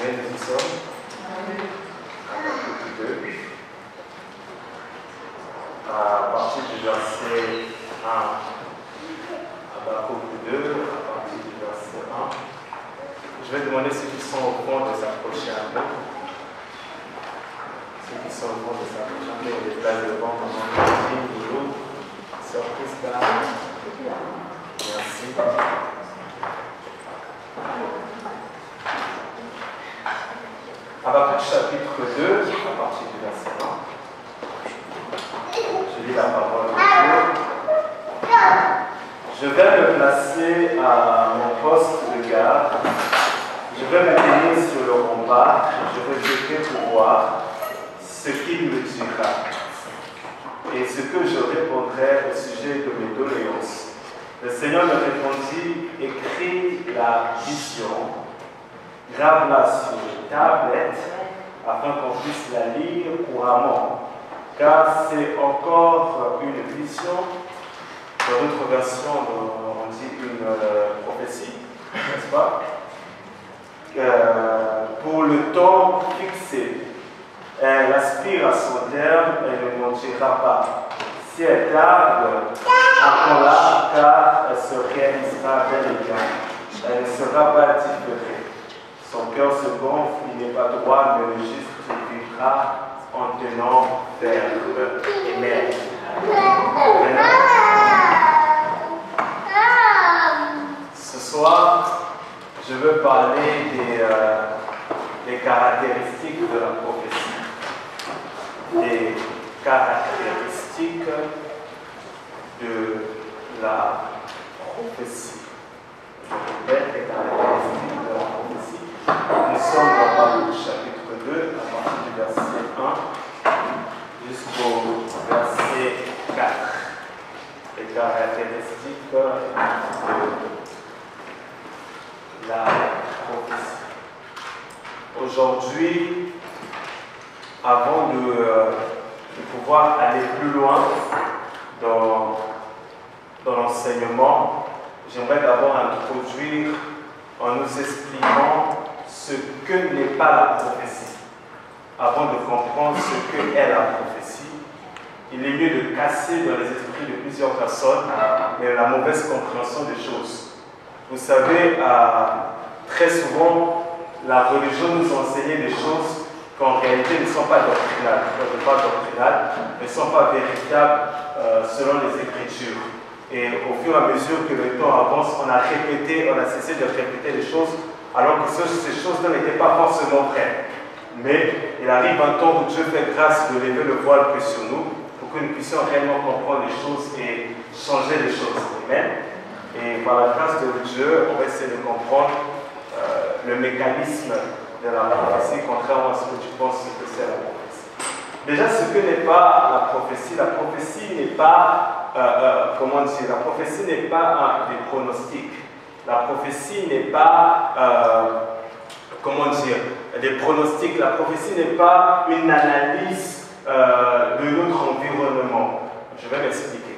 Combien nous y sommes? Habakkuk 2. À partir du verset 1. Habakkuk 2, à partir du verset 1. Je vais demander ceux qui sont au fond de s'approcher un peu. Ceux qui sont au fond de s'approcher un peu, on les place devant pendant que nous surprise là. Merci. Habakkuk chapitre 2, à partir du verset 1. Je lis la parole de Dieu. Je vais me placer à mon poste de garde. Je vais me tenir sur le rempart. Je vais jeter pour voir ce qu'il me dira et ce que je répondrai au sujet de mes doléances. Le Seigneur me répondit: écris la vision, grave-la sur une tablette afin qu'on puisse la lire couramment, car c'est encore une vision. Dans notre version, on dit une prophétie, n'est-ce pas? Pour le temps fixé, elle aspire à son terme, elle ne mentira pas. Si elle tarde, attends-la, car elle se réalisera bel et bien. Elle ne sera pas différée. Son cœur se gonfle, il n'est pas droit, mais le juste vivra en tenant ferme. Amen. Ce soir, je veux parler des caractéristiques de la prophétie. Des caractéristiques de la prophétie. Je répète, les caractéristiques de la prophétie. Nous sommes dans Habakkuk chapitre 2, à partir du verset 1 jusqu'au verset 4. Les caractéristiques de la prophétie. Aujourd'hui, avant de pouvoir aller plus loin dans l'enseignement, j'aimerais d'abord introduire en nous expliquant ce que n'est pas la prophétie. Avant de comprendre ce que est la prophétie, il est mieux de casser dans les esprits de plusieurs personnes la mauvaise compréhension des choses. Vous savez, très souvent, la religion nous enseignait des choses qu'en réalité ne sont pas doctrinales. Quand je parle doctrinales, ne sont pas véritables selon les Écritures. Et au fur et à mesure que le temps avance, on a cessé de répéter les choses, alors que ces choses-là n'étaient pas forcément vraies. Mais il arrive un temps où Dieu fait grâce de lever le voile que sur nous, pour que nous puissions réellement comprendre les choses et changer les choses. Amen. Et par la grâce de Dieu, on va essayer de comprendre le mécanisme de la prophétie, contrairement à ce que tu penses que c'est la prophétie. Déjà, ce que n'est pas la prophétie n'est pas, comment dire, la prophétie n'est pas des pronostics. La prophétie n'est pas, comment dire, des pronostics. La prophétie n'est pas une analyse de notre environnement. Je vais m'expliquer.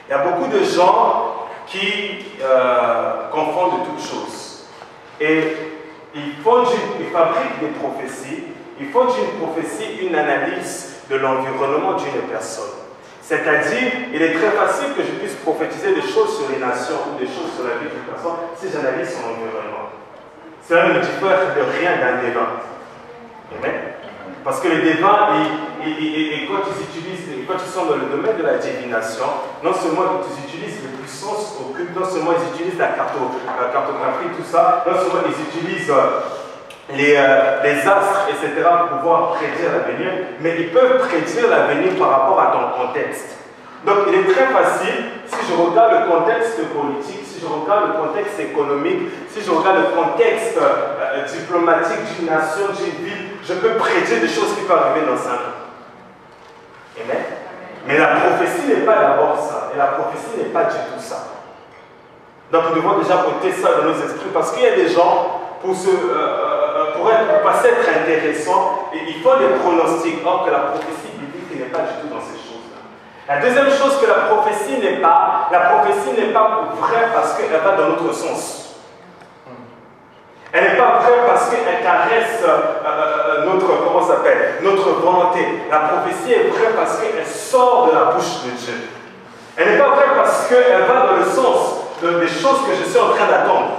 Il y a beaucoup de gens qui confondent toutes choses. Et ils fabriquent des prophéties, ils font d'une prophétie une analyse de l'environnement d'une personne. C'est-à-dire, il est très facile que je puisse prophétiser des choses sur les nations ou des choses sur la vie d'une personne si j'analyse son environnement. Cela ne diffère de rien d'un devin. Amen. Parce que les devins, quand ils sont dans le domaine de la divination, non seulement ils utilisent les puissances occultes, non seulement ils utilisent la cartographie, tout ça, non seulement ils utilisent les astres, etc., pour pouvoir prédire l'avenir, mais ils peuvent prédire l'avenir par rapport à ton contexte. Donc il est très facile, si je regarde le contexte politique, si je regarde le contexte économique, si je regarde le contexte diplomatique d'une nation, d'une ville, je peux prédire des choses qui peuvent arriver dans 5 ans. Amen. Mais la prophétie n'est pas d'abord ça, et la prophétie n'est pas du tout ça. Donc nous devons déjà ôter ça dans nos esprits, parce qu'il y a des gens, pour passer être intéressants, et ils font des pronostics, or que la prophétie biblique n'est pas du tout dans ces choses-là. La deuxième chose que la prophétie n'est pas vraie parce qu'elle va dans notre sens. Elle n'est pas vraie parce qu'elle caresse ça s'appelle, notre volonté. La prophétie est vraie parce qu'elle sort de la bouche de Dieu. Elle n'est pas vraie parce qu'elle va dans le sens des choses que je suis en train d'attendre.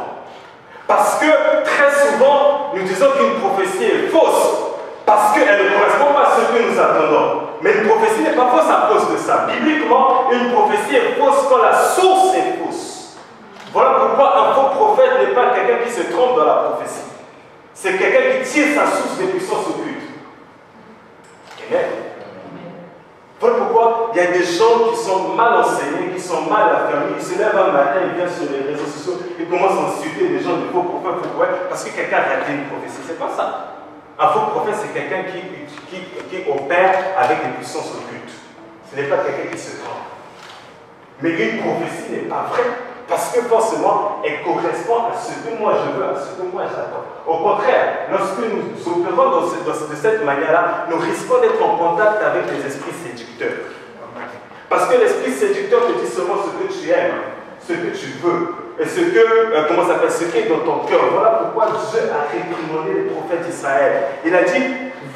Parce que très souvent, nous disons qu'une prophétie est fausse. Parce qu'elle ne correspond pas à ce que nous attendons. Mais une prophétie n'est pas fausse à cause de ça. Bibliquement, une prophétie est fausse quand la source est fausse. Voilà pourquoi un faux prophète n'est pas quelqu'un qui se trompe dans la prophétie. C'est quelqu'un qui tire sa source des puissances occultes. Amen. Voilà pourquoi il y a des gens qui sont mal enseignés, qui sont mal affermis, ils se lèvent un matin, ils viennent sur les réseaux sociaux, ils commencent à insulter des gens de faux prophètes, parce que quelqu'un a raté une prophétie. C'est pas ça. Un faux prophète, c'est quelqu'un qui opère avec des puissances occultes. Ce n'est pas quelqu'un qui se trompe. Mais une prophétie n'est pas vraie. Parce que forcément, elle correspond à ce que moi je veux, à ce que moi j'attends. Au contraire, lorsque nous opérons de cette manière-là, nous risquons d'être en contact avec les esprits séducteurs. Parce que l'esprit séducteur te dit seulement ce que tu aimes, ce que tu veux, et ce que, comment ça s'appelle, ce qui est dans ton cœur. Voilà pourquoi Dieu a réprimandé les prophètes d'Israël. Il a dit,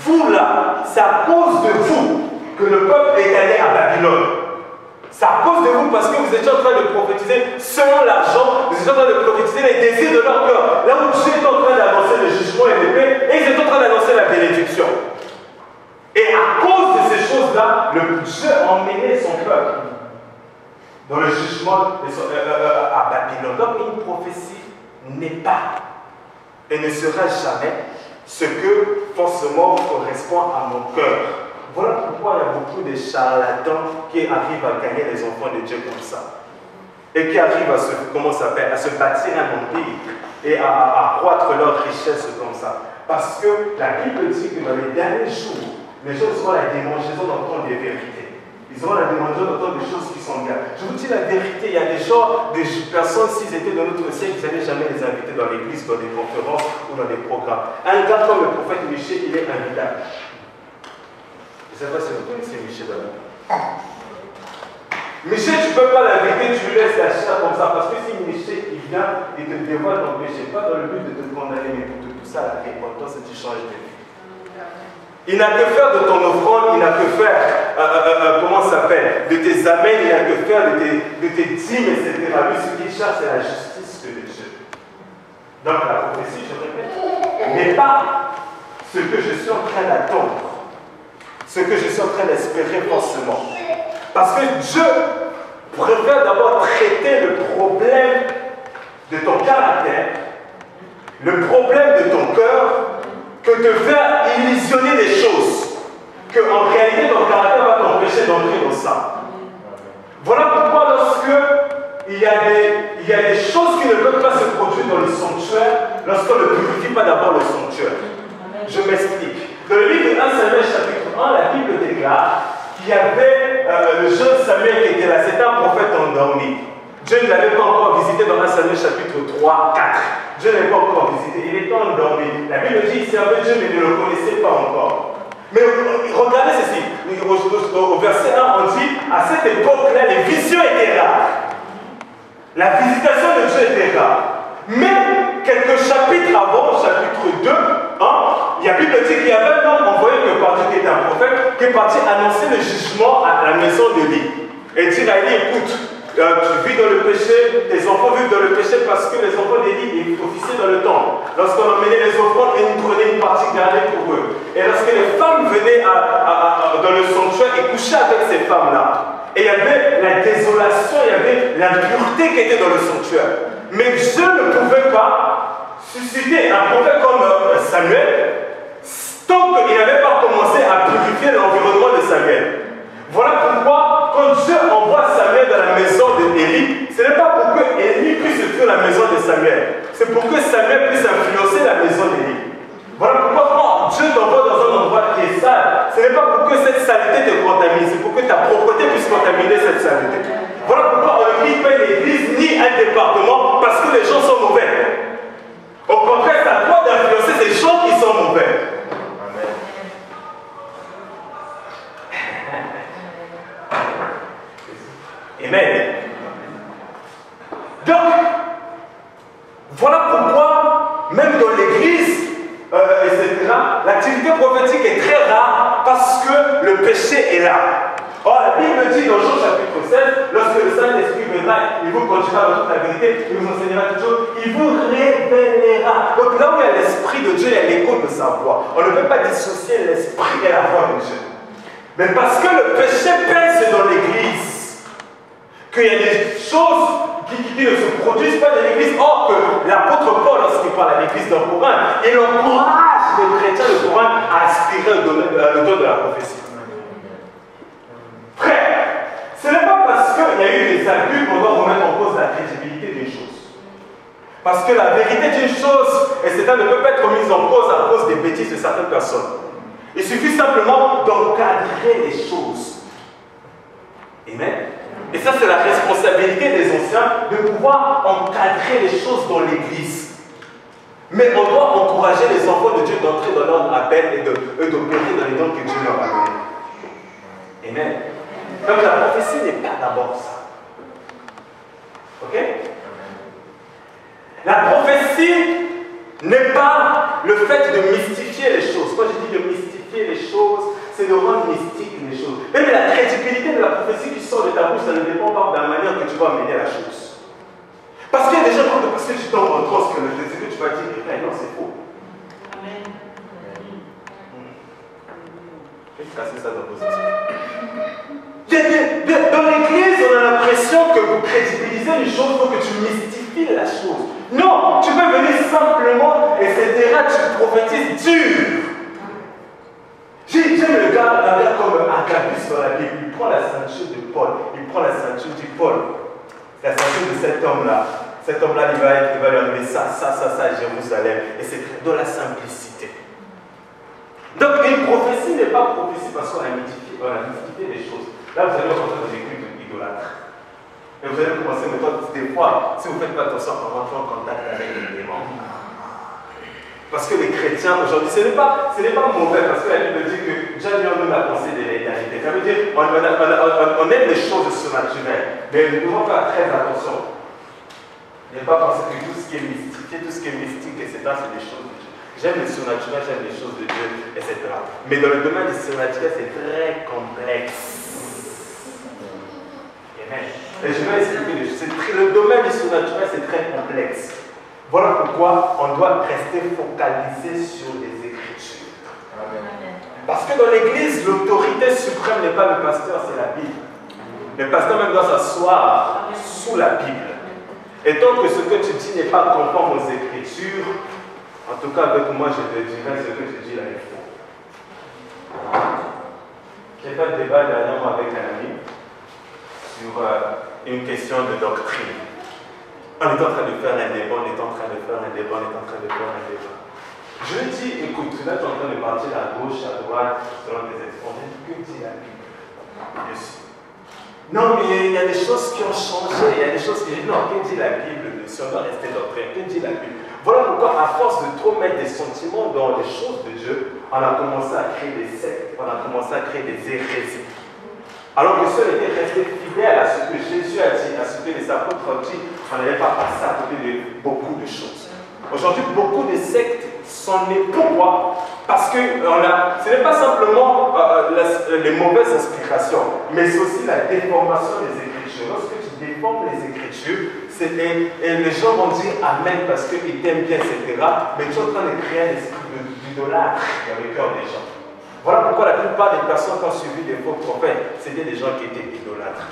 vous là, c'est à cause de vous que le peuple est allé à Babylone. C'est à cause de vous parce que vous étiez en train de prophétiser selon l'argent, vous étiez en train de prophétiser les désirs de leur cœur. Là où Dieu est en train d'annoncer le jugement et l'épée, et ils étaient en train d'annoncer la bénédiction. Et à cause de ces choses-là, Dieu a emmené son peuple dans le jugement à Babylone. Donc une prophétie n'est pas et ne sera jamais ce que forcément correspond à mon cœur. Voilà pourquoi il y a beaucoup de charlatans qui arrivent à gagner les enfants de Dieu comme ça. Et qui arrivent à se bâtir un empire et à accroître leur richesse comme ça. Parce que la Bible dit que dans les derniers jours, les gens auront la démangeaison d'entendre des vérités. Ils auront la démangeaison d'entendre des choses qui sont bien. Je vous dis la vérité, il y a des gens, des personnes, s'ils étaient dans notre siècle, vous n'allez jamais les inviter dans l'église, dans des conférences ou dans des programmes. Un gars comme le prophète Michel, il est invitable. Je ne sais pas si vous connaissez Michel d'abord. Michel, tu ne peux pas l'inviter, tu lui laisses la chair comme ça. Parce que si Michel il vient et te dévoile ton péché, pas dans le but de te condamner, mais pour te pousser à la repentance et tu changes de vie. Il n'a que faire de ton offrande, il n'a que faire, comment ça s'appelle, de tes amens, il n'a que faire de tes dîmes, etc. Lui, ce qu'il cherche, c'est la justice de Dieu. Donc la prophétie, je répète, n'est pas ce que je suis en train d'attendre. Ce que je suis en train d'espérer forcément. Parce que Dieu préfère d'abord traiter le problème de ton caractère, le problème de ton cœur, que de faire illusionner des choses. Que en réalité ton caractère va t'empêcher d'entrer dans ça. Voilà pourquoi lorsque il y a des choses qui ne peuvent pas se produire dans le sanctuaire, lorsqu'on ne purifie pas d'abord le sanctuaire. Je m'explique. Dans le livre de 1 Samuel chapitre 1, la Bible déclare qu'il y avait le jeune Samuel qui était là, c'était un prophète endormi. Dieu ne l'avait pas encore visité dans 1 Samuel chapitre 3, 4. Dieu ne l'avait pas encore visité, il était endormi. La Bible dit qu'il servait Dieu mais il ne le connaissait pas encore. Mais regardez ceci, au verset 1, on dit, à cette époque-là, les visions étaient rares. La visitation de Dieu était rare. Mais quelques chapitres avant, chapitre 2, la Bible dit qu'il y avait un homme envoyé que par Dieu qui était un prophète, qui est parti annoncer le jugement à la maison de Élie. Et dire à Élie, écoute, tu vis dans le péché, tes enfants vivent dans le péché parce que les enfants d'Élie officiaient dans le temple. Lorsqu'on emmenait les offrandes, ils nous prenaient une partie gardée pour eux. Et lorsque les femmes venaient dans le sanctuaire, ils couchaient avec ces femmes-là. Et il y avait la désolation, il y avait l'impureté qui était dans le sanctuaire. Mais Dieu ne pouvait pas susciter un prophète comme Samuel tant qu'il n'avait pas commencé à purifier l'environnement de Samuel. Voilà pourquoi, quand Dieu envoie Samuel dans la maison d'Élie, ce n'est pas pour que Élie puisse fuir la maison de Samuel, c'est pour que Samuel puisse influencer la maison d'Élie. Voilà pourquoi quand Dieu t'envoie dans un endroit qui est sale, ce n'est pas pour que cette saleté te contamine, c'est pour que ta propreté puisse contaminer cette saleté. Voilà pourquoi on ne quitte pas une église ni un département parce que les gens sont mauvais. Au contraire, c'est à toi d'influencer ces gens qui sont mauvais. Amen. Donc, voilà pourquoi, même dans l'église, etc., l'activité l'activité prophétique est très rare parce que le péché est là. Or, la Bible dit dans Jean chapitre 16, lorsque le Saint-Esprit viendra, il vous conduira dans toute la vérité, il vous enseignera toutes choses, il vous révélera. Donc là où il y a l'Esprit de Dieu, il y a l'écho de sa voix. On ne peut pas dissocier l'Esprit et la voix de Dieu. Mais parce que le péché pèse dans l'Église, qu'il y a des choses qui ne se produisent pas dans l'Église. Or que l'apôtre Paul, lorsqu'il parle à l'Église dans Corinthe, il encourage les chrétiens de Corinthe à aspirer le don de la prophétie. Frère, ce n'est pas parce qu'il y a eu des abus qu'on doit remettre en cause la crédibilité d'une chose. Parce que la vérité d'une chose, et cela ne peut pas être mise en cause à cause des bêtises de certaines personnes. Il suffit simplement d'encadrer les choses. Amen. Et ça, c'est la responsabilité des anciens de pouvoir encadrer les choses dans l'Église. Mais on doit encourager les enfants de Dieu d'entrer dans leur appel et d'opérer dans les dons que Dieu leur a donnés. Amen. Donc la prophétie n'est pas d'abord ça. Ok? La prophétie n'est pas le fait de mystifier les choses. Quand je dis de mystifier les choses, c'est de rendre mystique les choses. Même la crédibilité de la prophétie qui sort de ta bouche, ça ne dépend pas de la manière que tu vas mener la chose. Parce qu'il y a des gens qui parce que tu tombes en transe que ce que tu vas dire, non, c'est faux. Amen. Je vais casser ça dans vos esprits. Dans l'église, on a l'impression que pour crédibiliser une chose, il faut que tu mystifies la chose. Non, tu peux venir simplement, etc. Tu prophétises dur. J'aime un gars comme Agabus dans la Bible. Il prend la ceinture de Paul, il prend la ceinture du Paul, la ceinture de cet homme-là. Cet homme-là, il va lui enlever ça à Jérusalem. Et c'est dans la simplicité. Donc, une prophétie n'est pas prophétie parce qu'on a mystifié les choses. Là, vous allez rencontrer des écrits d'idolâtres. Et vous allez commencer, mais toi, des fois, si vous ne faites pas attention, on rentre en contact avec les démons. Parce que les chrétiens, aujourd'hui, ce n'est pas mauvais, parce que la Bible dit que Dieu a donné la pensée de l'éternité. Ça veut dire on aime les choses surnaturelles, mais nous devons faire très attention. Ne pas penser que tout ce qui est mystifié, tout ce qui est mystique, etc., c'est des choses de Dieu. J'aime les surnaturels, j'aime les choses de Dieu, etc. Mais dans le domaine du surnaturel, c'est très complexe. Et je vais expliquer les choses. Le domaine du surnaturel, c'est très complexe. Voilà pourquoi on doit rester focalisé sur les Écritures. Amen. Parce que dans l'Église, l'autorité suprême n'est pas le pasteur, c'est la Bible. Le pasteur même doit s'asseoir sous la Bible. Et tant que ce que tu dis n'est pas conforme aux Écritures, en tout cas avec moi, je te dirai ce que tu dis là est faux. J'ai fait un débat dernièrement avec un ami sur une question de doctrine. On est en train de faire un débat, Je lui dis, écoute, là tu es en train de partir à gauche, à droite, selon tes exposés, que dit la Bible? Non, mais il y a des choses qui ont changé, il y a des choses qui disent, non, que dit la Bible dessus? On doit rester doctrine, que dit la Bible? Voilà pourquoi, à force de trop mettre des sentiments dans les choses de Dieu, on a commencé à créer des sectes, on a commencé à créer des hérésies. Alors que si on était resté fidèle à ce que Jésus a dit, à ce que les apôtres ont dit, on n'allait pas passer à côté de beaucoup de choses. Aujourd'hui, beaucoup de sectes sont nées. Pourquoi? Parce que ce n'est pas simplement les mauvaises inspirations, mais c'est aussi la déformation des Écritures. Lorsque tu déformes les Écritures, et les gens vont dire Amen parce qu'ils t'aiment bien, etc. Mais tu es en train de créer un esprit d'idolâtre dans le cœur des gens. Voilà pourquoi la plupart des personnes qui ont suivi des faux prophètes, c'était des gens qui étaient idolâtres.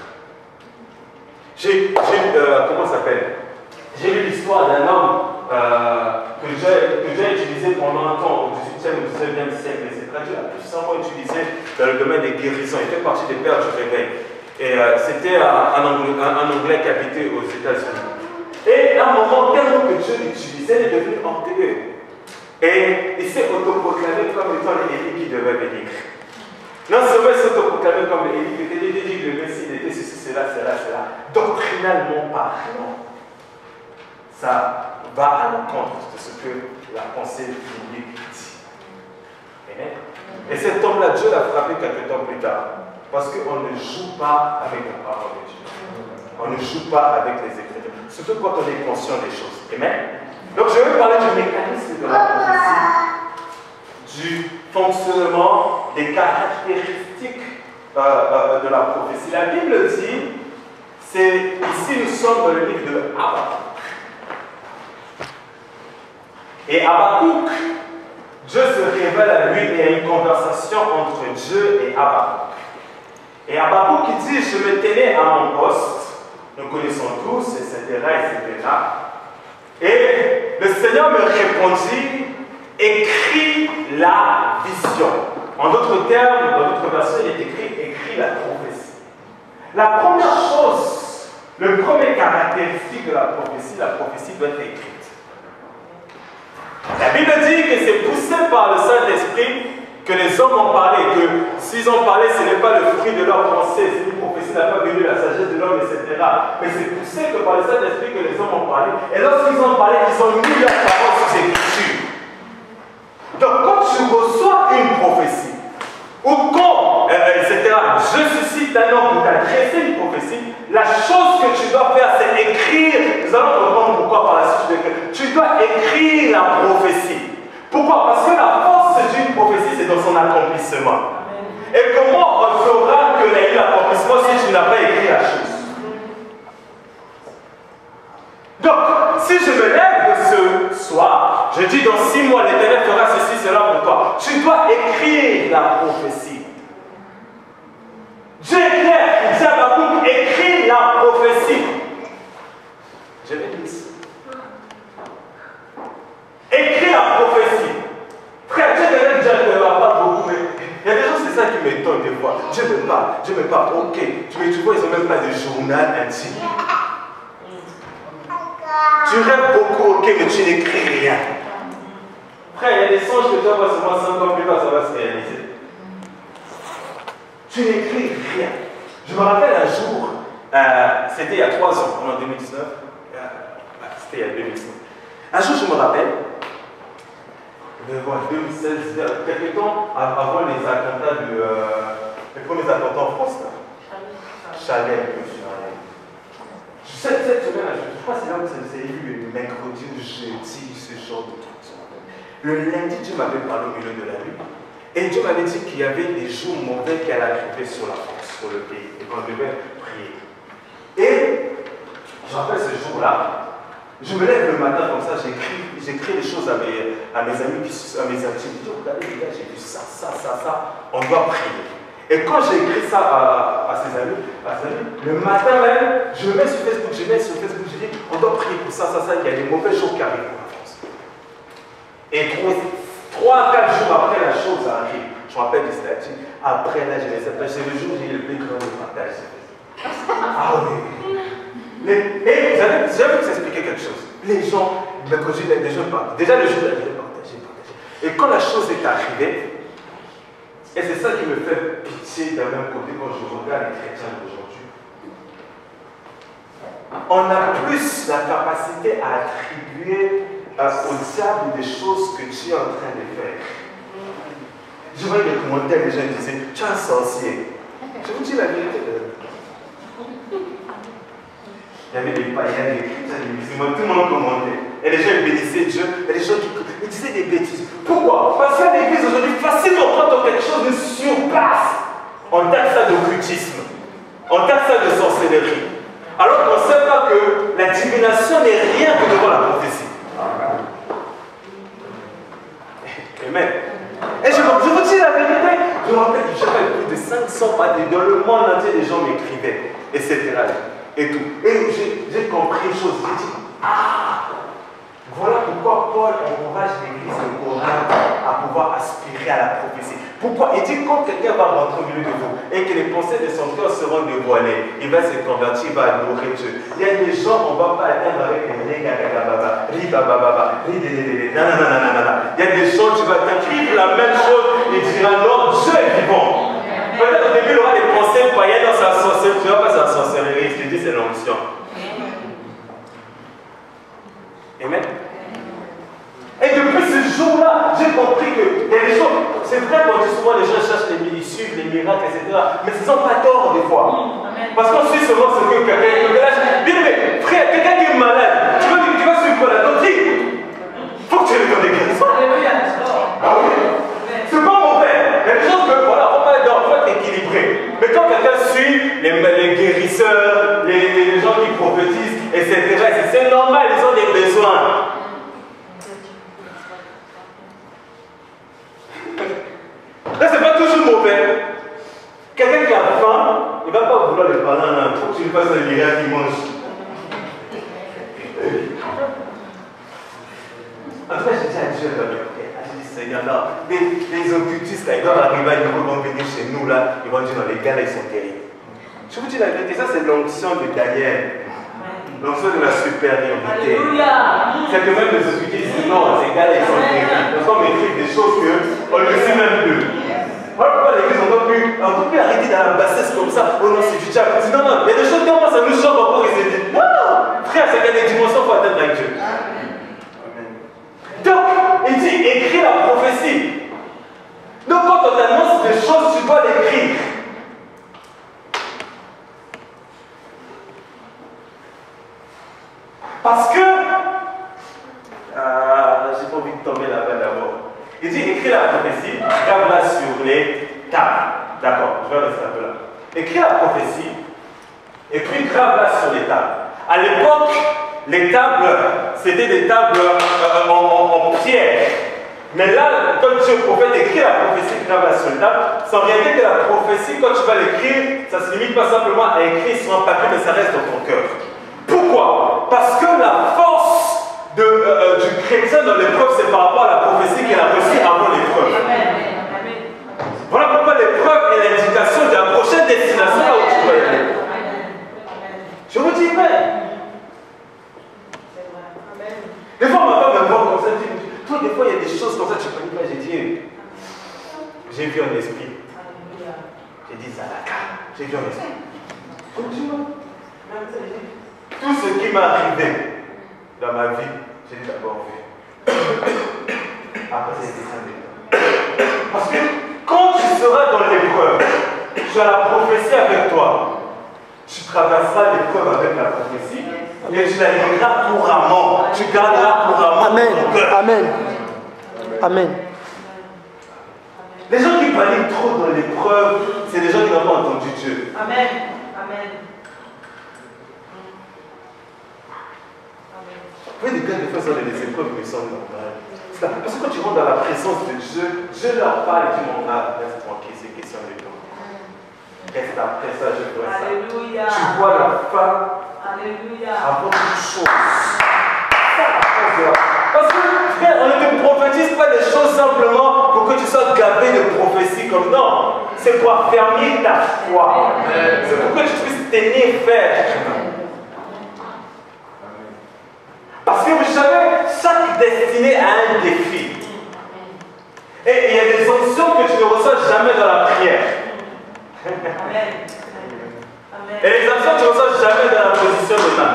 Comment ça s'appelle? J'ai lu l'histoire d'un homme que j'ai utilisé pendant un temps au XVIIIe ou XIXe siècle, etc. Dieu l'a puissamment utilisé dans le domaine des guérisons. Il fait partie des pères du réveil. Et c'était un Anglais qui habitait aux États-Unis. Et à un moment, tellement que Dieu l'utilisait, il est devenu orgueilleux. Et il s'est autoproclamé comme étant l'Élie qui devait venir. Non seulement il s'est autoproclamé comme l'Élie, il dit que le Messie était ceci, cela. Doctrinalement parlant, ça va à l'encontre de ce que la pensée biblique dit. Amen. Et cet homme-là, Dieu l'a frappé quelques temps plus tard. Parce qu'on ne joue pas avec la parole de Dieu. On ne joue pas avec les Écritures. Surtout quand on est conscient des choses. Amen. Donc je vais parler du mécanisme de la prophétie, du fonctionnement, des caractéristiques de la prophétie. La Bible dit, ici nous sommes dans le livre de Habakkuk. Et Habakkuk, Dieu se révèle à lui et il y a une conversation entre Dieu et Habakkuk. Et Habakkuk qui dit, je me tenais à mon poste, nous connaissons tous, etc., etc. Et le Seigneur me répondit, écris la vision. En d'autres termes, dans d'autres versions, il est écrit la prophétie. La première chose, le premier caractéristique de la prophétie doit être écrite. La Bible dit que c'est poussé par le Saint-Esprit que les hommes ont parlé, que s'ils ont parlé, ce n'est pas le fruit de leur pensée, c'est une prophétie n'a pas venu la sagesse de l'homme, etc. Mais c'est poussé que par le Saint-Esprit que les hommes ont parlé. Et lorsqu'ils ont parlé, ils ont mis leurs paroles sous écriture. Donc quand tu reçois une prophétie, ou quand, etc., je suscite un homme pour t'adresser une prophétie, la chose que tu dois faire, c'est écrire. Nous allons comprendre pourquoi par la suite tu dois écrire la prophétie. Pourquoi? Parce que la force d'une prophétie, c'est dans son accomplissement. Et comment on saura qu'il y a eu l'accomplissement si tu n'as pas écrit la chose? Donc, si je me lève ce soir, je dis dans 6 mois, l'Éternel fera ceci, cela pour toi. Tu dois écrire la prophétie. Dieu est clair, il dit à Habakkuk, écris la prophétie. Je vais dire ça. Écris la prophétie. Frère, Dieu ne va pas beaucoup, mais il y a des gens, c'est ça qui m'étonne des fois. Dieu me parle, ok. Tu vois, ils n'ont même pas de journal intime. Tu rêves beaucoup, ok, mais tu n'écris rien. Frère, il y a des songes que tu vas voir seulement 5 ans plus tard, ça va se réaliser. Tu n'écris rien. Je me rappelle un jour, c'était il y a 3 ans, en 2019. C'était il y a 2019. Un jour, je me rappelle, 2016, quelques temps avant les attentats les premiers attentats en France, là. Chalet, cette semaine, je crois que c'est là où ça s'est élu, le mercredi ou jeudi, ce genre de trucs. Le lundi, Dieu m'avait parlé au milieu de la nuit. Et Dieu m'avait dit qu'il y avait des jours mauvais qui allaient arriver sur la France, sur le pays, et qu'on devait prier. Et je rappelle ce jour-là, je me lève le matin comme ça, j'écris des choses à mes amis, à mes amis. Je dis, regardez les gars, j'ai vu ça, on doit prier. Et quand j'ai écrit ça à ses amis, le matin même, je me mets sur Facebook, je dis, on doit prier pour ça, il y a des mauvais jours qui arrivent pour la France. Et 3 à 4 jours après, la chose arrive. Je me rappelle du statut. Après, là, c'est le jour où j'ai eu le plus grand partage. Ah oui. Et j'avais vous expliquer quelque chose. Les gens, mercredi, les gens partent. Déjà, le jour, ils partager. Et quand la chose est arrivée, et c'est ça qui me fait pitié d'un même côté quand je regarde les chrétiens d'aujourd'hui, on a plus la capacité à attribuer au diable des choses que tu es en train de faire. Je vois les commentaires, les gens disaient, tu es un sorcier. Je vous dis la vérité. Il y avait des païens, des chrétiens, des musulmans, tout le monde commentait. Et les gens bénissaient Dieu, et les gens qui disaient des bêtises. Pourquoi? Parce qu'à l'église aujourd'hui, facilement, quand quelque chose nous surpasse, on taxe ça d'occultisme, on taxe ça de sorcellerie. Alors qu'on ne sait pas que la divination n'est rien que devant la prophétie. Amen. Et je vous dis la vérité, je me rappelle que j'avais plus de 500 pages dans le monde entier, les gens m'écrivaient, etc. Et tout. Et j'ai compris une chose, j'ai dit, voilà pourquoi Paul encourage l'église de Corinthe à pouvoir aspirer à la prophétie. Pourquoi? Il dit, quand quelqu'un va rentrer au milieu de vous et que les pensées de son cœur seront dévoilées, il va se convertir, il va adorer Dieu. Il y a des gens, on ne va pas atteindre avec les régababa, ribababa, non. Il y a des gens, tu vas atteindre, qui vivent la même chose et dira, non, Dieu est vivant. Peut-être au début, il aura des pensées païennes dans sa sorcellerie, tu ne vas pas sa sorcellerie, je te dis, c'est l'onction. Amen. Et depuis ce jour-là, j'ai compris qu'il y a des choses. C'est vrai qu'on dit souvent les gens cherchent les suivent les miracles, etc. Mais ils n'ont pas tort des fois. Parce qu'on suit seulement ce que quelqu'un. Dis, mais frère, quelqu'un qui est malade, tu vas suivre quoi, la doctrine? Il faut que tu aies le temps de guérison. Ah oui. C'est pas mon guérisseurs, les gens qui prophétisent, etc. C'est normal, ils ont des besoins. Là, c'est pas toujours mauvais. Quelqu'un qui a faim, il ne va pas vouloir le parler en un truc, tu lui fasses un miracle qui mange. En tout cas, j'ai dit à Dieu, j'ai dit, Seigneur, là, les occultistes, là, ils doivent arriver, ils vont venir chez nous, là, ils vont dire, non, les gars, là, ils sont terribles. Je vous dis la vérité, ça, c'est l'onction de Daniel. L'onction de la supériorité. C'est que même les occultistes disent, non, ces gars, là, ils sont terribles. Parce qu'on maîtrise des choses qu'on ne sait même plus. Voilà pourquoi l'église, on ne peut plus arrêter dans la bassesse comme ça. Oh non, c'est du diable. Non, non, il y a des choses comme ça nous choque encore et c'est dit, wow, frère, c'est qu'il y a des dimensions pour atteindre avec Dieu. Donc, il dit, écris la prophétie. Donc, quand on t'annonce des choses, tu dois l'écrire. Parce que, j'ai pas envie de tomber là-bas d'abord. Il dit, écris la prophétie, grave-la sur les tables. D'accord, je vais rester un peu là. Écris la prophétie, et puis grave-la sur les tables. À l'époque, les tables, c'était des tables en pierre. Mais là, quand Dieu prophète écrit la prophétie, grave-la sur les tables, sans rien dire que la prophétie, quand tu vas l'écrire, ça ne se limite pas simplement à écrire sur un papier, mais ça reste dans ton cœur. Pourquoi? Parce que la force du chrétien dans l'épreuve, c'est par rapport à la prophétie qu'il a reçue avant l'épreuve. Voilà pourquoi l'épreuve est l'indication de la prochaine destination là où tu vas y aller. Je vous dis, mais. Des fois, ma femme me voit comme ça, elle dit, toi, des fois, il y a des choses comme ça, tu connais pas. J'ai dit, j'ai vu un esprit. J'ai dit, Zalaka, j'ai vu un esprit. Tout ce qui m'est arrivé dans ma vie, j'ai d'abord vu. Après, c'est descendu. Parce que quand tu seras dans l'épreuve, tu as la prophétie avec toi. Tu traverseras l'épreuve avec la prophétie et tu la liras couramment. Tu garderas couramment. Amen. Amen. Amen. Les gens qui paniquent trop dans l'épreuve, c'est des gens qui n'ont pas entendu Dieu. Amen. Amen. Vous voyez, des gars, des fois, ils ont des épreuves, mais ils sont normales. Parce que quand tu rentres dans la présence de Dieu, Dieu leur parle et tu m'en vas, reste tranquille, c'est question de temps. Reste après ça, je vois ça. Alléluia. Tu vois la fin avant toute chose. Ça, la force de la... Parce que, frère, on ne te prophétise pas des choses simplement pour que tu sois gavé de prophéties comme non. C'est pour affermir ta foi. C'est pour que tu puisses tenir ferme. Parce que vous savez, chaque destinée a un défi. Et il y a des options que tu ne reçois jamais dans la prière. Amen. Et les options que tu ne reçois jamais dans la position de main.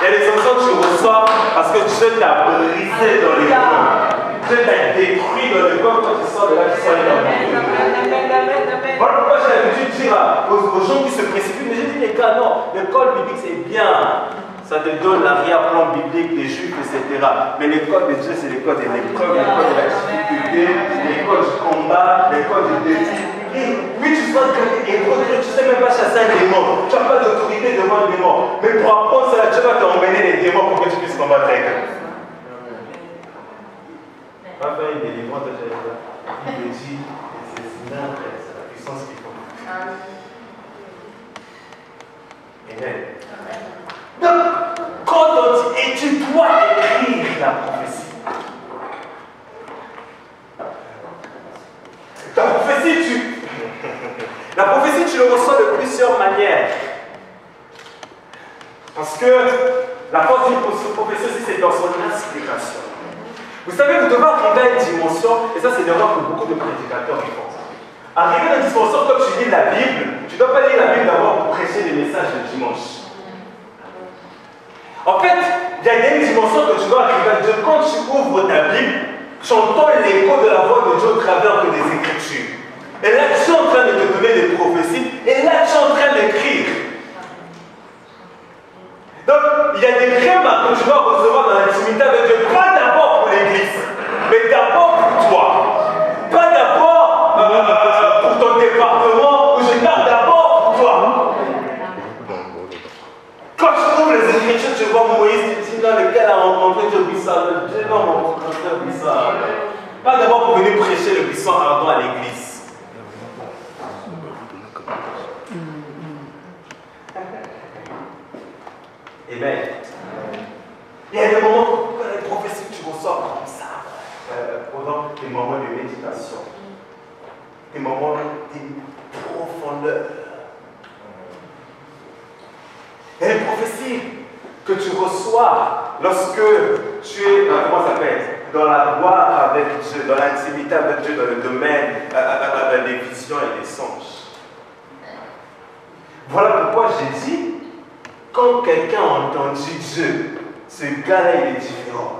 Il y a des options que tu reçois parce que Dieu t'a brisé dans l'épreuve. Dieu t'a détruit dans l'épreuve quand tu sors de là, tu sors dans l'épreuve. Voilà pourquoi j'ai l'habitude de dire aux gens qui se précipitent, mais j'ai dit les gars, non, l'école biblique c'est bien. Ça te donne l'arrière-plan biblique des Juifs, etc. Mais l'école de Dieu, c'est l'école de l'épreuve, l'école de la difficulté, l'école du combat, l'école du défi. Et oui, tu sois héros, tu ne sais même pas chasser un démon. Tu n'as pas d'autorité devant le démon. Mais pour apprendre ça, Dieu va t'emmener les démons pour que tu puisses combattre avec eux. On va faire une délivrance de Jésus. Il me dit, c'est la puissance qu'il faut. Amen. Donc, quand on dit, et tu dois écrire la prophétie. La prophétie, la prophétie, tu le reçois de plusieurs manières. Parce que la force d'une prophétie aussi, c'est dans son inspiration. Vous savez, vous devez arriver à une dimension, et ça, c'est l'erreur que beaucoup de prédicateurs font. Arriver à une dimension, comme tu lis la Bible, tu ne dois pas lire la Bible d'abord pour prêcher les messages de dimanche. En fait, il y a une dimension que tu dois arriver à Dieu. Quand tu ouvres ta Bible, tu entends l'écho de la voix de Dieu au travers des Écritures. Et là, tu es en train de te donner des prophéties, et là, tu es en train d'écrire. Donc, il y a des rémas que tu dois recevoir dans l'intimité avec Dieu, pas d'abord pour l'Église, mais d'abord pour toi. Pas d'abord pour ton département, ou je parle d'abord pour toi. qui sont ardents à l'église. Amen. Il y a des moments où les prophéties, tu ressors comme ça, pendant des moments de méditation, des moments de profondeur. Il y a des prophéties que tu reçois lorsque tu es, comment ça s'appelle, dans la gloire avec Dieu, dans l'intimité avec Dieu, dans le domaine des visions et des songes. Voilà pourquoi j'ai dit, quand quelqu'un a entendu Dieu, ce gars-là, il est différent.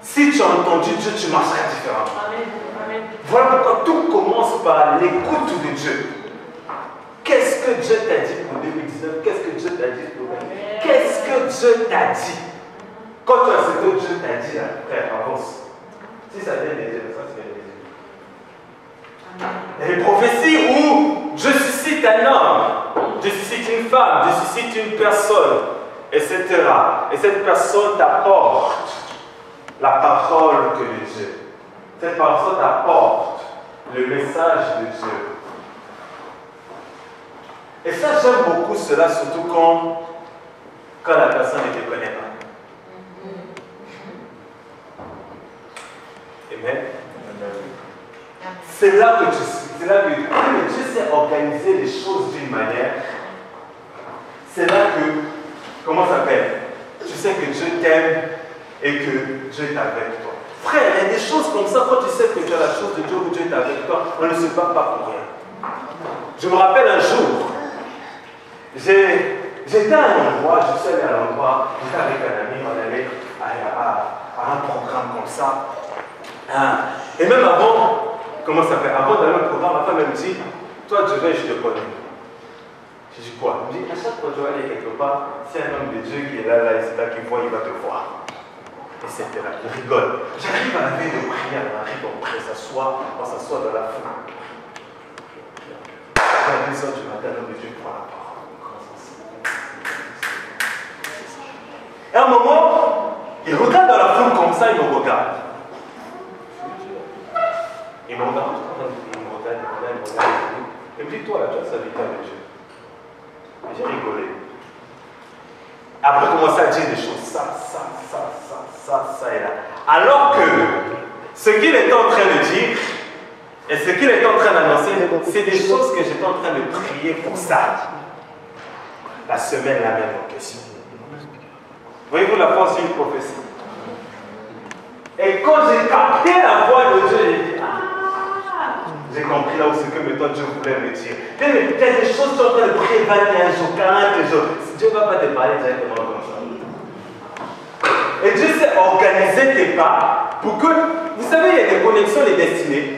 Si tu as entendu Dieu, tu marcheras différemment. Amen. Voilà pourquoi tout commence par l'écoute de Dieu. Qu'est-ce que Dieu t'a dit pour 2019? Qu'est-ce que Dieu t'a dit pour 2020? Qu'est-ce que Dieu t'a dit? Quand tu as ce que Dieu t'a dit, là, frère, avance. Si ça vient des Dieu, ça vient des Dieu. Il y a des prophéties où Dieu suscite un homme, Dieu suscite une femme, Dieu suscite une personne, etc. Et cette personne t'apporte la parole que de Dieu. Cette personne t'apporte le message de Dieu. Et ça, j'aime beaucoup cela, surtout quand la personne ne te connaît pas. Amen. C'est là que Dieu sait organiser les choses d'une manière. C'est là que, comment ça s'appelle? Tu sais que Dieu t'aime et que Dieu est avec toi. Frère, il y a des choses comme ça, quand tu sais que tu as la chose de Dieu ou Dieu est avec toi, on ne se bat pas pour rien. Je me rappelle un jour, j'étais à un endroit, je suis allé à l'endroit, j'étais avec un ami, on allait à un programme comme ça. Et même avant, comment ça s'appelle? Avant d'aller au programme, ma femme me dit, toi je te connais. Je dis quoi? Elle me dit, à chaque fois que je vais aller quelque part, c'est un homme de Dieu qui est là, c'est là qu'il voit, il va te voir. Et c'était là, il rigole. J'arrive à la veille de prière, on arrive, on s'assoit dans la foule. À 2 heures du matin, l'homme de Dieu prend la parole. Et à un moment, il regarde dans la foule comme ça, il me regarde. Il me regarde, il me regarde. Il me dit, toi là, tu as serviteur de Dieu. Et j'ai rigolé. Après, commencer à dire des choses, ça et là. Alors que ce qu'il était en train de dire et ce qu'il était en train d'annoncer, c'est des choses que j'étais en train de prier pour ça. La semaine, la même en question. Voyez-vous la force d'une prophétie? Et quand j'ai capté la voix de Dieu, j'ai dit, j'ai compris là où ce que maintenant Dieu voulait me dire. Il y a des choses que tu es en train de prier 21 jours, 40 jours. Dieu ne va pas te parler directement comme ça. Et Dieu sait organiser tes pas pour que, vous savez, il y a des connexions, des destinées.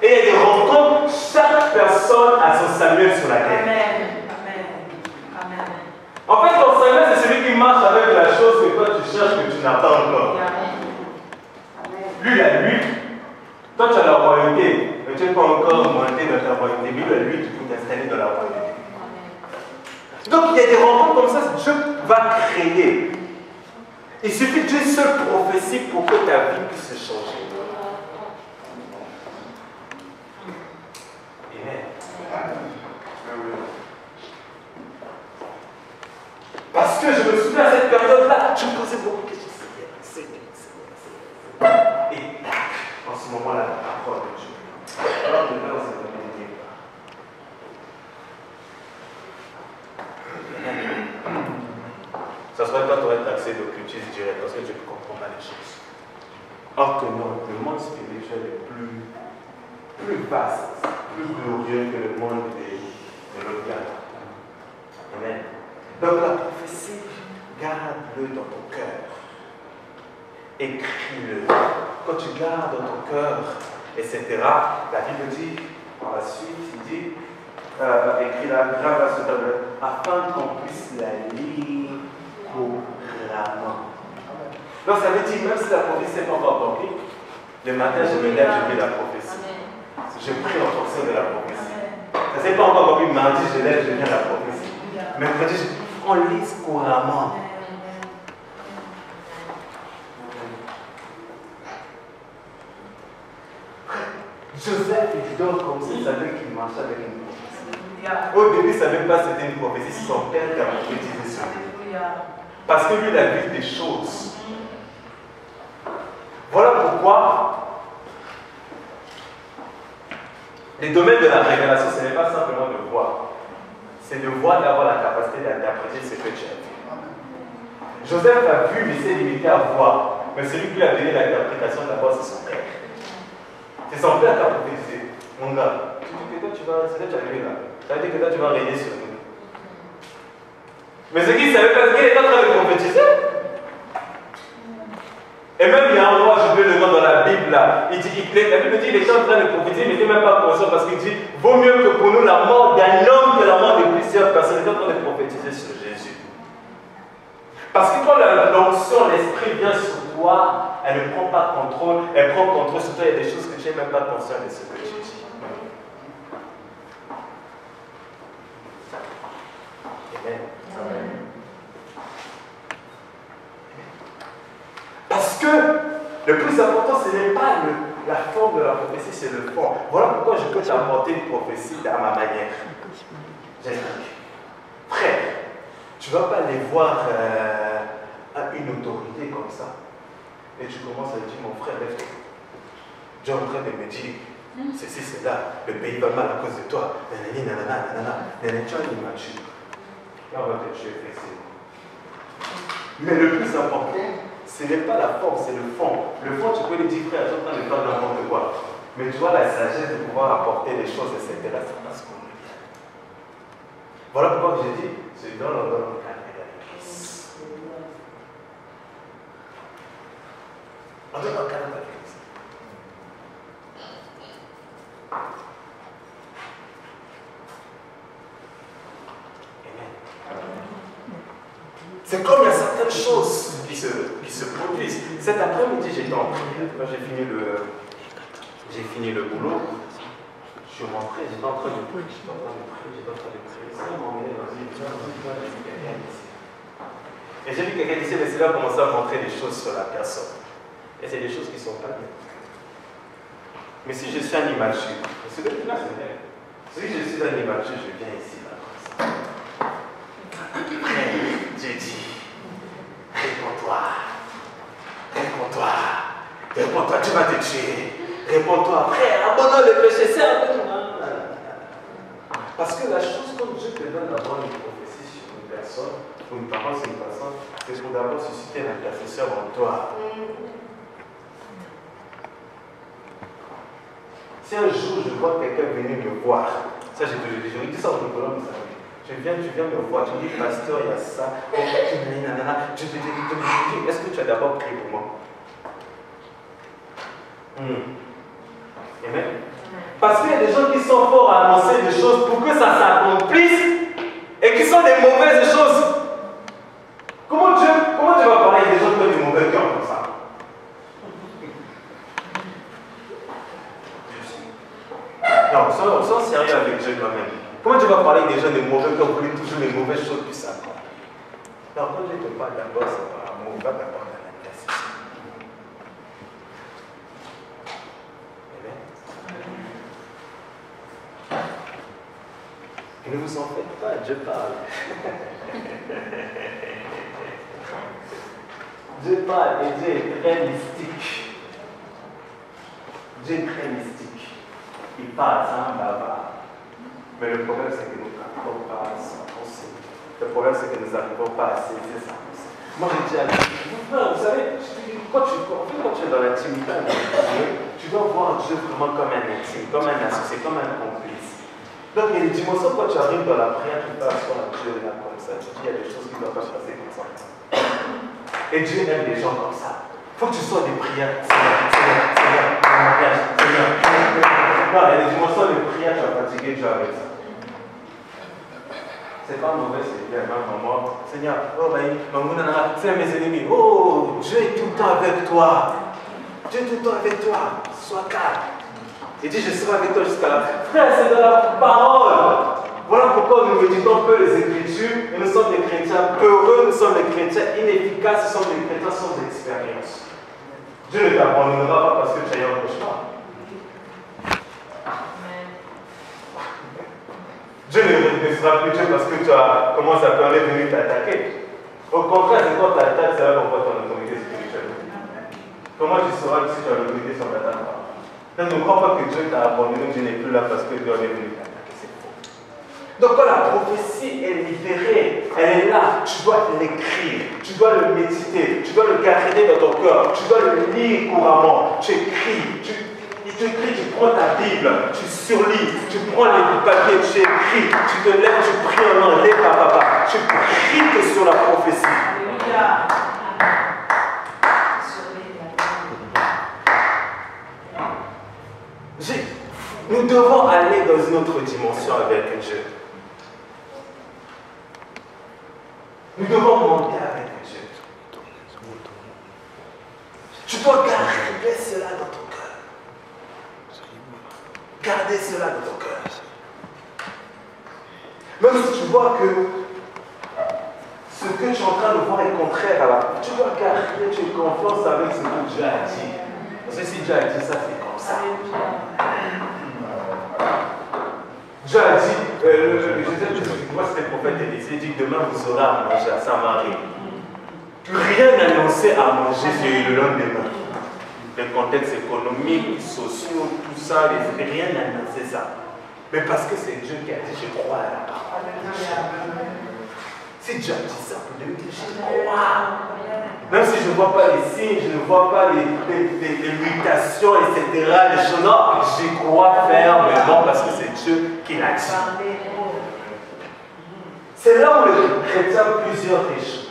Et il y a des rencontres, chaque personne a son Samuel sur la terre. Amen. En fait, ton Samuel, c'est celui qui marche avec la chose que toi tu cherches que tu n'as pas encore. Lui, il a lui. Toi, tu as la royauté, mais tu n'es pas encore monté dans ta royauté. Mais lui, a lui, tu peux t'installer dans la royauté. Donc, il y a des rencontres comme ça, Dieu va créer. Il suffit d'une seule prophétie pour que ta vie puisse se changer. Amen. Parce que je me souviens à cette période-là, je me posais beaucoup de questions. Et en ce moment-là, la parole de Dieu. Alors que là, on s'est donné des débats. Ça serait toi, tu aurais taxé d'occultisme direct parce que tu ne comprends pas les choses. Or que non, le monde spirituel est plus vaste, plus glorieux que le monde de l'autre gars. Amen. Donc la prophétie, garde-le dans ton cœur. Écris-le. Quand tu gardes dans ton cœur, etc., la Bible dit, par la suite, il dit, écris-la, grave à ce tableau, afin qu'on puisse la lire couramment. Donc ça veut dire, même si la prophétie n'est pas encore accomplie, le matin je me lève, je lis la prophétie. Je prie en fonction de la prophétie. Ça n'est pas encore accompli, mardi je lève, je lis la prophétie. Mercredi, on lise couramment. Joseph, il dort comme ça, il savait qu'il marchait avec une prophétie. Alléluia. Au début, il ne savait pas que c'était une prophétie, c'est son père qui a prophétisé sur lui. Alléluia. Parce que lui, il a vu des choses. Voilà pourquoi les domaines de la révélation, ce n'est pas simplement de voir. C'est de voir et avoir la capacité d'interpréter ce que tu as vu. Joseph a vu, mais s'est limité à voir. Mais celui qui lui a donné l'interprétation d'abord, c'est son père. C'est son père qui a prophétisé. Mon gars, tu dis que toi, c'est là que tu es arrivé là. Ça veut dire que toi, tu vas régner sur nous. Mais ce qu'il ne savait pas, c'est qu'il était en train de prophétiser. Et même il y a un roi, je veux le nom dans la Bible là, la Bible dit qu'il était en train de prophétiser, mais il n'était même pas conscient parce qu'il dit vaut mieux que pour nous la mort d'un homme que la mort de plusieurs personnes. Il était en train de prophétiser sur Jésus. Parce que quand l'onction, l'esprit vient sur toi, elle ne prend pas contrôle, elle prend contrôle sur toi, il y a des choses que tu n'es même pas conscient de ce que tu dis. Amen. Parce que le plus important, ce n'est pas la forme de la prophétie, c'est le fond. Voilà pourquoi je peux t'apporter une prophétie à ma manière. J'explique. Frère, tu ne vas pas aller voir une autorité comme ça. Et tu commences à dire, mon frère, lève-toi. Tu es en train de me dire, ceci, cela, le pays va mal à cause de toi. Nanani, nanana, nanana. Nanani, tu as une immature. Là, on va te tuer, effectivement. Mais le plus important, ce n'est pas la forme, c'est le fond. Le fond, tu peux lui dire, frère, je suis en train de faire n'importe quoi. Mais tu as la sagesse de pouvoir apporter des choses, etc. Ça passe comme le bien. Voilà pourquoi j'ai dit, c'est dans le cadre de l'Église. On est dans le cadre de l'Église. C'est comme il y a certaines choses qui se produisent. Cet après-midi, j'étais en prière. Quand j'ai fini le boulot, je suis rentré, j'étais en train de prier. Ça m'a emmené dans une et j'ai vu quelqu'un d'ici, mais c'est là commencer à montrer des choses sur la personne. Et c'est des choses qui ne sont pas bien. Mais si je suis un immature, c'est que là, c'est vrai. Si je suis un immature, je viens ici, là, comme ça. J'ai dit, réponds-toi, tu vas te tuer. Réponds-toi, frère, abandonne le péché, c'est un peu. Parce que la chose, comme Dieu te donne d'avoir une prophétie sur une personne, ou une parole sur une personne, c'est pour d'abord susciter l'intercession en toi. Si un jour je vois quelqu'un venir me voir, ça j'ai dit ça au Nicolas, vous savez. Tu viens me voir, tu me dis, pasteur, il y a ça, je te dis, est-ce que tu as d'abord prié pour moi? Amen. Parce qu'il y a des gens qui sont forts à annoncer des choses pour que ça s'accomplisse et qui sont des mauvaises choses. Comment Dieu va parler des gens qui ont des mauvais cœurs comme ça? Non, sois sérieux avec Dieu quand même. Comment tu vas parler des gens des mauvais cœurs, vous voulez toujours les mauvaises choses puis ça? Non, quand Dieu te parle d'abord, c'est par amour, il va d'abord dans l'intercession. Ne vous en faites pas, Dieu parle. Dieu parle et Dieu est très mystique. Dieu est très mystique. Il parle sans bavard. Mais le problème, c'est que nous ne n'arrivons pas à s'en penser. Le problème, c'est que nous n'arrivons pas à saisir sa pensée. Moi, j'ai dit à vous savez, quand tu es dans l'intimité avec Dieu, tu dois voir Dieu vraiment comme un intime, comme un associé, comme un complice. Donc, il y a des dimensions, quand tu arrives dans la prière, tu peux asseoir Dieu là comme ça. Tu dis, il y a des choses qui ne doivent pas se passer comme ça. Et Dieu aime les gens comme ça. Il faut que tu sois des prières. Seigneur, non, il y a des dimensions de prière, tu vas fatiguer Dieu avec ça. C'est pas mauvais, c'est bien, maman. Seigneur, oh, c'est mes ennemis. Oh, Dieu est tout le temps avec toi. Dieu est tout le temps avec toi. Sois calme. Il dit, je serai avec toi jusqu'à la fin. Frère, c'est dans la parole. Voilà pourquoi nous méditons peu les Écritures. Et nous sommes des chrétiens peureux, nous sommes des chrétiens inefficaces, nous sommes des chrétiens sans expérience. Dieu ne t'abandonnera pas parce que tu as eu un cauchemar. seras plus Dieu parce que tu as commencé à peur, venu t'attaquer. Au contraire, c'est quand tu attaques, c'est là qu'on voit ton autorité spirituelle. Comment tu sauras si tu as l'autorité sur ta table? Ne crois pas que Dieu t'a abandonné, Dieu n'est plus là parce que Dieu est venu t'attaquer. C'est faux. Donc quand la prophétie est libérée, elle est là, tu dois l'écrire, tu dois le méditer, tu dois le garder dans ton cœur, tu dois le lire couramment, tu écris, tu prends ta Bible, tu surlis, tu prends les papiers, tu écris, tu te lèves, tu pries en langue, lève papa, tu pries que sur la prophétie. Alléluia. Nous devons aller dans une autre dimension avec Dieu. Nous devons monter avec Dieu. Tu dois garder cela dans ton cœur. Gardez cela dans ton cœur. Même si tu vois que ce que tu es en train de voir est contraire à la... Tu dois garder, tu as confiance avec ce que Dieu a dit. Parce que si Dieu a dit ça, c'est comme ça. Dieu a dit, moi c'était le prophète Élisée, il dit que demain vous aurez à manger à Samarie. Rien annoncé à manger sur le lendemain. Le contexte économique, social, tout ça, rien n'annonçait ça. Mais parce que c'est Dieu qui a dit, je crois à la parole. Si Dieu a dit ça, pour dire, je crois. Même si je ne vois pas les signes, je ne vois pas les mutations, etc., les choses, non, j'y crois fermement parce que c'est Dieu qui l'a dit. C'est là où le chrétien plusieurs riches.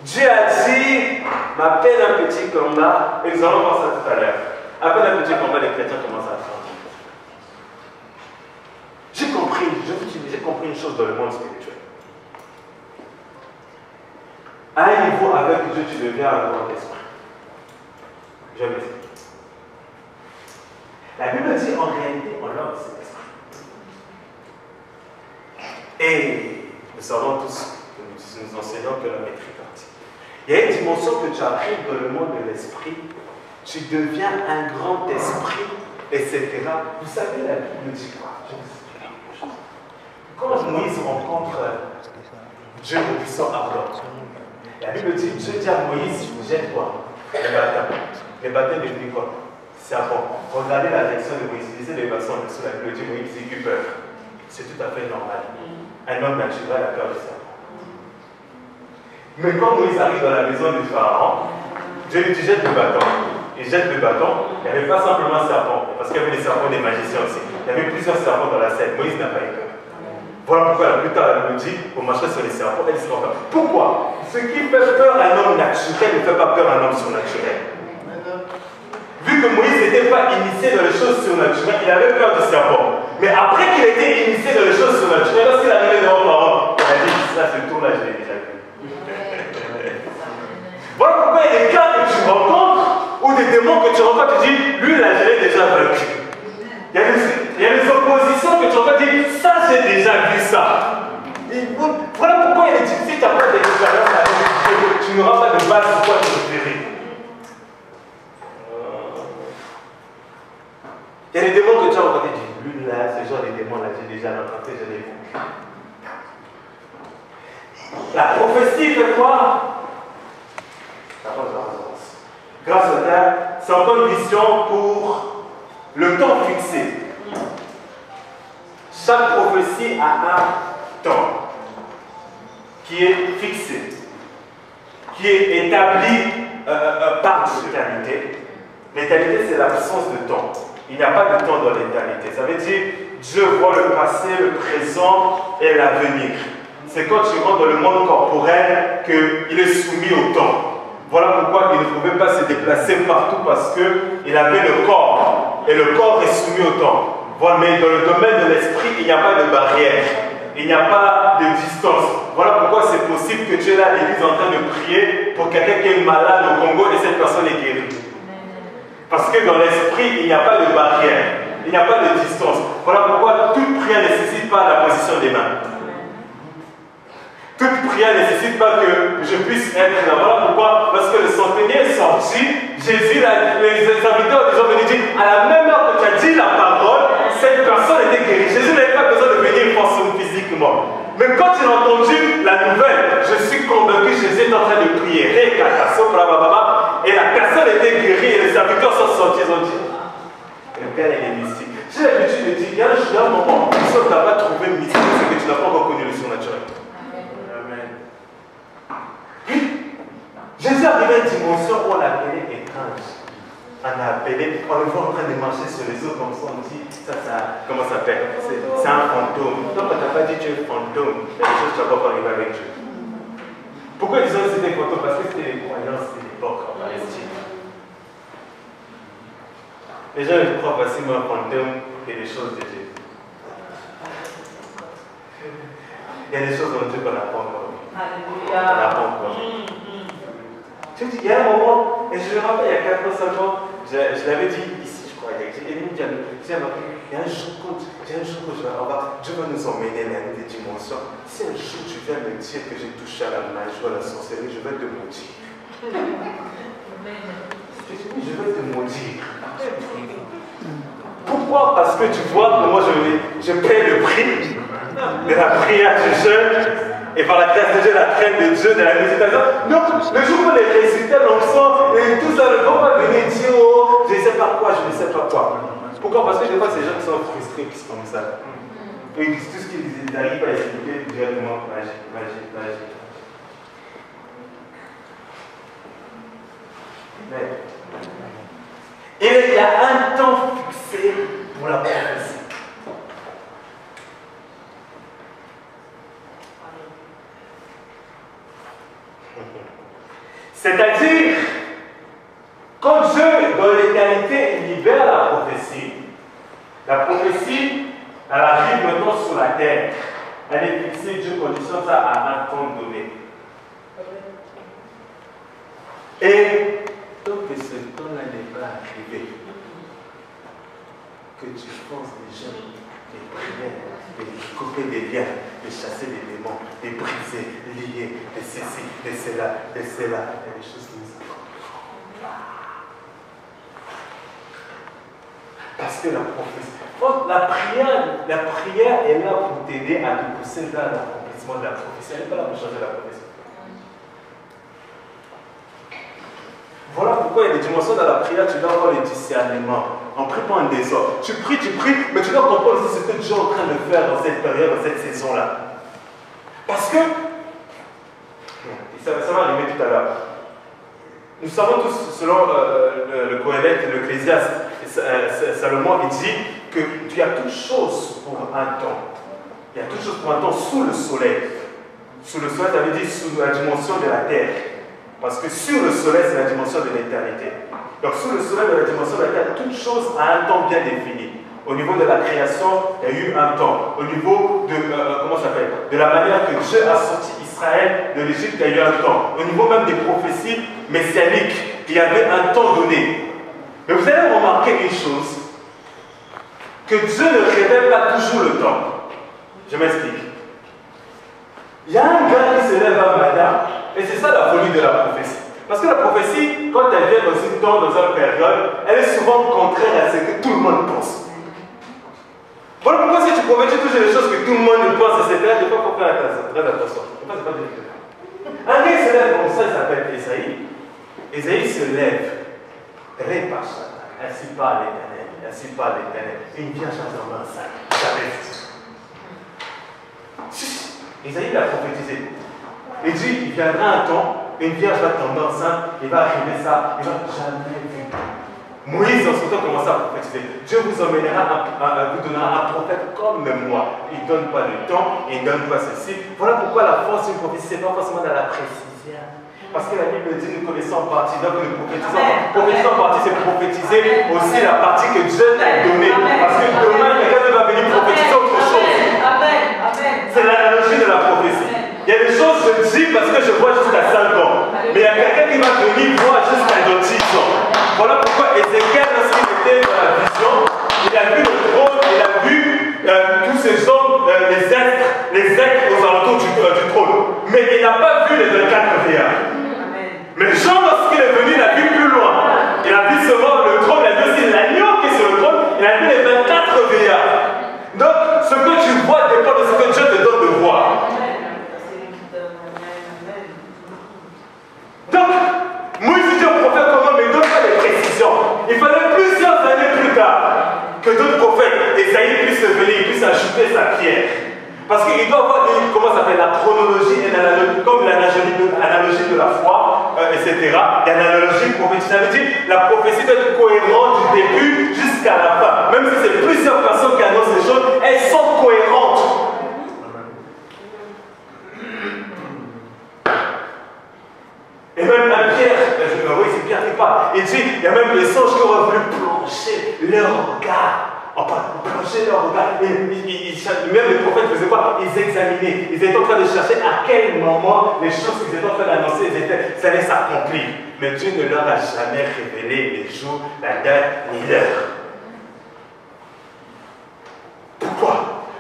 Dieu a dit, à peine un petit combat, et nous allons voir ça tout à l'heure. À peine un petit combat, les chrétiens commencent à faire. J'ai compris une chose dans le monde spirituel. À un niveau avec Dieu, tu deviens un grand esprit. Je m'explique. La Bible dit en réalité, on a cet esprit. Et nous savons tous, nous enseignons que l'homme est tripartite. Il y a une dimension que tu arrives dans le monde de l'esprit, tu deviens un grand esprit, etc. Vous savez, la Bible dit quoi? Quand Moïse rencontre Dieu au puissant ardent, la Bible dit, Dieu dit à Moïse, jette-toi, les bâtons de quoi? Serpent. Regardez la réaction de Moïse, lisez les versets en dessous, la Bible dit, Moïse dit, peur. C'est tout à fait normal. Un homme naturel a peur du serpent. Mais quand Moïse arrive dans la maison du Pharaon, Dieu lui dit, jette le bâton. Il jette le bâton, il n'y avait pas simplement un serpent, parce qu'il y avait des serpents des magiciens aussi. Il y avait plusieurs serpents dans la scène. Moïse n'a pas eu peur. Voilà pourquoi plus tard elle me dit, vous marchez sur les serpents, elle sera peur. Pourquoi? Ce qui fait peur à un homme naturel ne fait pas peur à un homme surnaturel. Vu que Moïse n'était pas initié dans les choses surnaturelles, il avait peur du serpent. Mais après qu'il ait été initié dans les choses surnaturelles, lorsqu'il arrivait devant Pharaon, il a dit, ça ce tour-là, je l'ai déjà vu. Voilà pourquoi il y a des cas que tu rencontres, ou des démons que tu rencontres, tu dis, lui là, je l'ai déjà vaincu. Il y a des oppositions que tu rencontres, tu dis, ça j'ai déjà vu ça. Voilà pourquoi il est difficile, si tu n'as pas d'expérience avec Dieu, tu n'auras pas de base sur quoi te référer. Il y a des démons que tu as rencontrés, tu dis, lui là, ce genre de démons là, j'ai déjà rencontré, je l'ai vu. La prophétie fait quoi? Grâce à Dieu, c'est encore une vision pour le temps fixé. Chaque prophétie a un temps qui est fixé, qui est établi par l'éternité. L'éternité, c'est l'absence de temps. Il n'y a pas de temps dans l'éternité. Ça veut dire Dieu voit le passé, le présent et l'avenir. C'est quand tu rentres dans le monde corporel qu'il est soumis au temps. Voilà pourquoi il ne pouvait pas se déplacer partout parce qu'il avait le corps. Et le corps est soumis au temps. Voilà, mais dans le domaine de l'esprit, il n'y a pas de barrière. Il n'y a pas de distance. Voilà pourquoi c'est possible que tu es là à l'église en train de prier pour quelqu'un qui est malade au Congo et cette personne est guérie. Parce que dans l'esprit, il n'y a pas de barrière. Il n'y a pas de distance. Voilà pourquoi toute prière ne nécessite pas la position des mains. Toute prière ne nécessite pas que je puisse être là. Voilà pourquoi, lorsque le centenier est sorti, Jésus, les serviteurs ont venus dire, à la même heure que tu as dit la parole, cette personne était guérie. Jésus n'avait pas besoin de Mais quand il a entendu la nouvelle, je suis convaincu que Jésus est en train de prier. Et la personne était guérie et les serviteurs sont sortis. Ils ont dit, le Père il est mystique. J'ai l'habitude de dire, il y a un moment où tu n'as pas trouvé mystique, c'est que tu n'as pas encore connu le surnaturel. Amen. Jésus est arrivé à une dimension où on l'appelait étrange. On a appelé, on le voit en train de marcher sur les eaux comme ça, on dit, comment ça s'appelle? C'est un fantôme. Donc on t'a pas dit tu es fantôme, il y a des choses que tu n'as pas arriver avec Dieu. Pourquoi ils disent que c'était fantôme? Parce que c'était les croyances de l'époque en Palestine. Les gens ils croient facilement un fantôme et des choses de Dieu. Il y a des choses en Dieu qu'on n'a pas encore vues. Alléluia. On n'a pas encore vues. Tu dis, il y a un moment, et je me rappelle, il y a 4 ans seulement, je l'avais dit ici, je crois, il y a un jour, Dieu va nous emmener dans des dimensions. Si un jour tu viens me dire que j'ai touché à la magie ou à la sorcellerie, je vais te maudire. Je vais te maudire. Pourquoi? Parce que tu vois, moi je paie le prix de la prière du jeûne. Et par la grâce de Dieu, la crainte de Dieu, de la méditation. Donc, le jour où les résultats l'onction et tout ça ne vont pas venir dire, oh, je ne sais pas quoi, je ne sais pas quoi. Pourquoi? Parce que des fois, ces gens qui sont frustrés, qui sont comme ça. Et ils disent tout ce qu'ils arrivent à expliquer directement, magie, magie, magie. Mais, et il y a un temps fixé pour la prophétie. C'est-à-dire, quand Dieu, dans l'éternité, libère la prophétie, elle arrive maintenant sur la terre. Elle est fixée, Dieu conditionne ça à un temps donné. Et tant que ce temps-là n'est pas arrivé, que tu forces les gens, des prières, de couper des liens, de chasser des démons, de briser, lier, de ceci, de cela, de cela. Il y a des choses qui nous apportent. Parce que la prophétie, la prière est là pour t'aider à te pousser vers l'accomplissement de la prophétie. Elle n'est pas là pour changer la prophétie. Voilà pourquoi il y a des dimensions dans la prière, tu dois avoir le discernement. On ne prie pas en désordre. Tu pries, mais tu dois comprendre aussi ce que Dieu est en train de faire dans cette période, dans cette saison-là. Parce que, et ça va arriver tout à l'heure, nous savons tous, selon le Coëlette et l'Ecclésiaste, Salomon, il dit qu'il y a toutes choses pour un temps. Il y a toutes choses pour un temps sous le soleil. Sous le soleil, ça veut dire sous la dimension de la terre. Parce que sur le soleil, c'est la dimension de l'éternité. Donc sous le soleil de la dimension de la terre, toute chose a un temps bien défini. Au niveau de la création, il y a eu un temps. Au niveau de, de la manière que Dieu a sorti Israël de l'Égypte, il y a eu un temps. Au niveau même des prophéties messianiques, il y avait un temps donné. Mais vous allez remarquer une chose, que Dieu ne révèle pas toujours le temps. Je m'explique. Il y a un gars qui se lève un matin, et c'est ça la folie de la prophétie. Parce que la prophétie, quand elle vient dans une temps, dans une période, elle est souvent contraire à ce que tout le monde pense. Voilà pourquoi si tu prophétises toujours les choses que tout le monde pense, etc., des fois il faut faire très attention. C'est pas difficile. Un gars se lève comme ça, il s'appelle Ésaïe. Ésaïe se lève, ainsi parle l'Éternel, ainsi parle l'Éternel. Et il vient chanter en enceinte. Jamais. Ésaïe l'a prophétisé. Il dit, il viendra un temps, une vierge va tomber enceinte, il va arriver ça, il va jamais vu. Moïse, en ce temps, commence à prophétiser. Dieu vous emmènera, vous donnera un prophète comme moi. Il ne donne pas le temps, il ne donne pas ceci. Voilà pourquoi la force d'une prophétie, ce n'est pas forcément dans la précision. Parce que la Bible dit, nous connaissons en partie. Donc, nous prophétisons en partie, c'est prophétiser aussi la partie que Dieu t'a donnée. Parce que demain, quelqu'un va venir prophétiser autre chose. C'est l'analogie de la prophétie. Il y a des choses que je dis parce que je vois jusqu'à 5 ans. Mais il y a quelqu'un qui va venir voir jusqu'à 10 ans. Voilà pourquoi Ézéchiel, lorsqu'il était dans la vision, il a vu le trône, il a vu tous ces hommes, les êtres aux alentours du trône. Mais il n'a pas vu les 24 vieillards. Mais Jean, lorsqu'il est venu, il a vu plus loin. Il a vu seulement le trône, il a vu aussi l'agneau qui est sur le trône, il a vu les 24 vieillards. Donc, ce que tu vois dépend de ce que Dieu te donne de voir. que d'autres prophètes, Esaïe puisse venir, puisse ajouter sa pierre. Parce qu'il doit avoir une, comment ça s'appelle, la chronologie, comme l'analogie de la foi, etc. Il y a l'analogie prophétique. Ça veut dire la prophétie doit être cohérente du début jusqu'à la fin. Même si c'est plusieurs personnes qui annoncent les choses, elles sont cohérentes. Et même la pierre, oui, c'est Pierre qui parle. Il dit, il y a même les anges qui auraient voulu plancher leur regard. Plancher leur regard. Même les prophètes faisaient quoi? Ils examinaient. Ils étaient en train de chercher à quel moment les choses qu'ils étaient en train d'annoncer, ça allait s'accomplir. Mais Dieu ne leur a jamais révélé les jours, la date, ni l'heure. Pourquoi?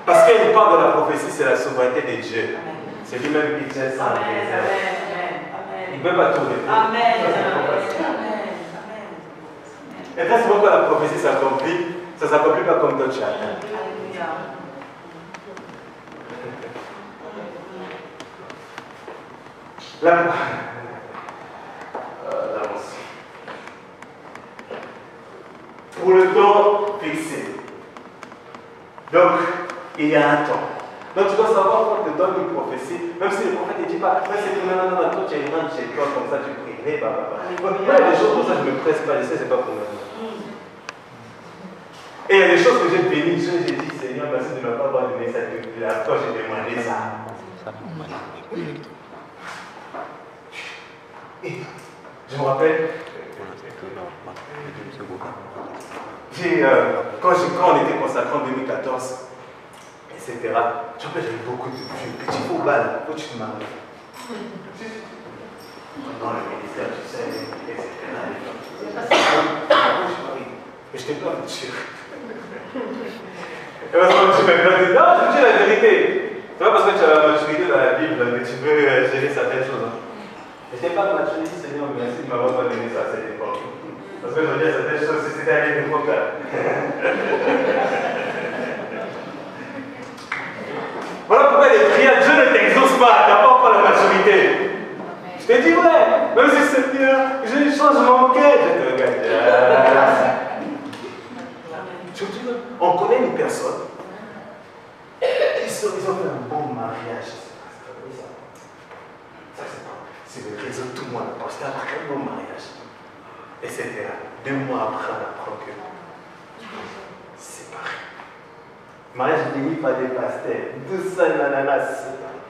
Parce qu'il parle de la prophétie, c'est la souveraineté de Dieu. C'est lui-même qui tient ça. Il ne peut pas tout révéler. Amen. Et très souvent, quand la prophétie s'accomplit, ça ne s'accomplit pas comme d'autres chacun. Pour le temps fixé. Donc, il y a un temps. Donc tu dois savoir quand on te donne une prophétie, même si le prophète ne dit pas, mais c'est que non, toi tu es rentre chez toi, comme ça tu prierais, il y a des choses comme ça, je ne me presse pas, je sais, c'est pas pour moi. Et il y a des choses que j'ai bénies, j'ai dit, Seigneur, merci de ne pas avoir donné ça depuis là, quand j'ai demandé ça. Et je me rappelle, quand on était consacré en 2014, etc. Tu vois, j'avais beaucoup de vieux petits faux balles, quand tu te maries. Dans le ministère, tu sais, etc. Mais je t'ai pas mentir. Et parce que tu m'as dit, non, je te dis la vérité. C'est pas parce que tu as la maturité dans la Bible que tu veux gérer certaines choses. Je n'ai pas maturité, Seigneur, merci de m'avoir pas donné ça à cette époque. Parce que je veux dire, certaines choses, c'était à l'époque. Voilà pourquoi les prières, Dieu ne t'exauce pas, tu n'as pas encore la maturité. Je te dis, ouais, même si c'est bien, je change mon cœur. Je te regarde. Je te dis, on connaît une personne, ils ont fait un bon mariage. Ça, c'est le réseau, tout le monde a posté un bon mariage. Etc. 2 mois après, on apprend que c'est pareil. Mariage béni par des pasteurs, tout ça, nanana, c'est pareil.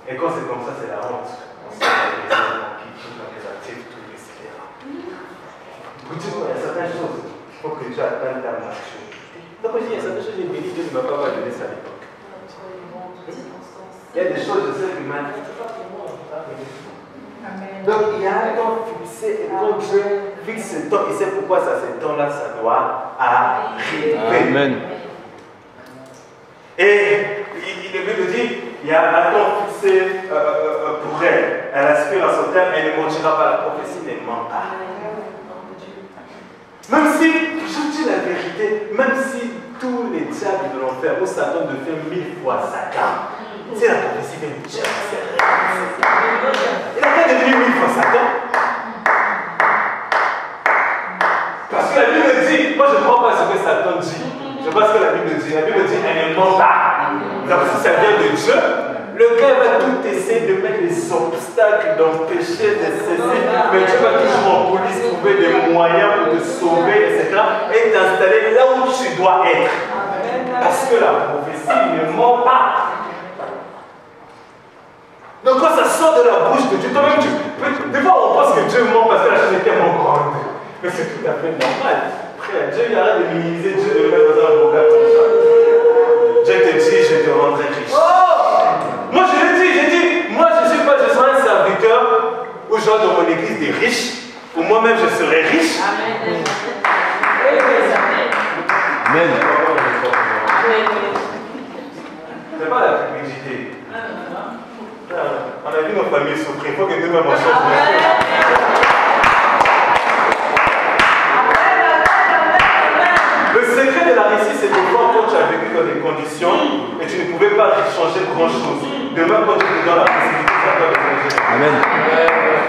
Et quand c'est comme ça, c'est la honte. On sait les gens qui quittent l'organisatif, tout, etc. Il y a certaines choses, il faut que tu atteignes ta maturité. Donc, il y a certaines choses, j'ai béni, Dieu ne m'a pas donné ça à l'époque. Il y a des choses, je sais que maintenant, donc il y a un temps fixé, et quand Dieu fixe ce temps, il sait pourquoi ça, ce temps-là, ça doit arriver. Amen. Et il est mieux de dire, il y a un temps fixé pour elle. Elle aspire à son terme, elle ne mentira pas. La prophétie ne ment pas. Même si, je dis la vérité, même si tous les diables de l'enfer ou Satan de faire 1000 fois Satan, c'est la prophétie de Dieu, c'est rien. Il n'a pas devenu 1000 fois Satan. Parce que la Bible dit, moi je ne crois pas ce que Satan dit. Je vois ce que la Bible dit. La Bible dit, elle ne ment pas. Donc si ça vient de Dieu, le gars va tout essayer de mettre des obstacles, d'empêcher, de saisir. Mais Dieu va toujours en police trouver des moyens pour te sauver, etc. Et t'installer là où tu dois être. Parce que la prophétie ne ment pas. Donc quand ça sort de la bouche de Dieu, toi-même, des fois on pense que Dieu ment parce que la chose est tellement grande. Mais c'est tout à fait normal. Frère, Dieu il arrête de minimiser Dieu de le mettre dans un vocal comme ça. Dieu te dit, je te rendrai riche. Oh! Moi je l'ai dit, moi je ne suis pas, je serai un serviteur aux gens de mon église des riches, ou moi-même je serai riche. Amen. Amen. C'est pas la publicité. On a vu nos familles souffrir, il faut que nous-mêmes on change. Le secret de la réussite, c'est que quand tu as vécu dans des conditions et tu ne pouvais pas changer grand-chose, demain quand tu es dans la possibilité, Amen.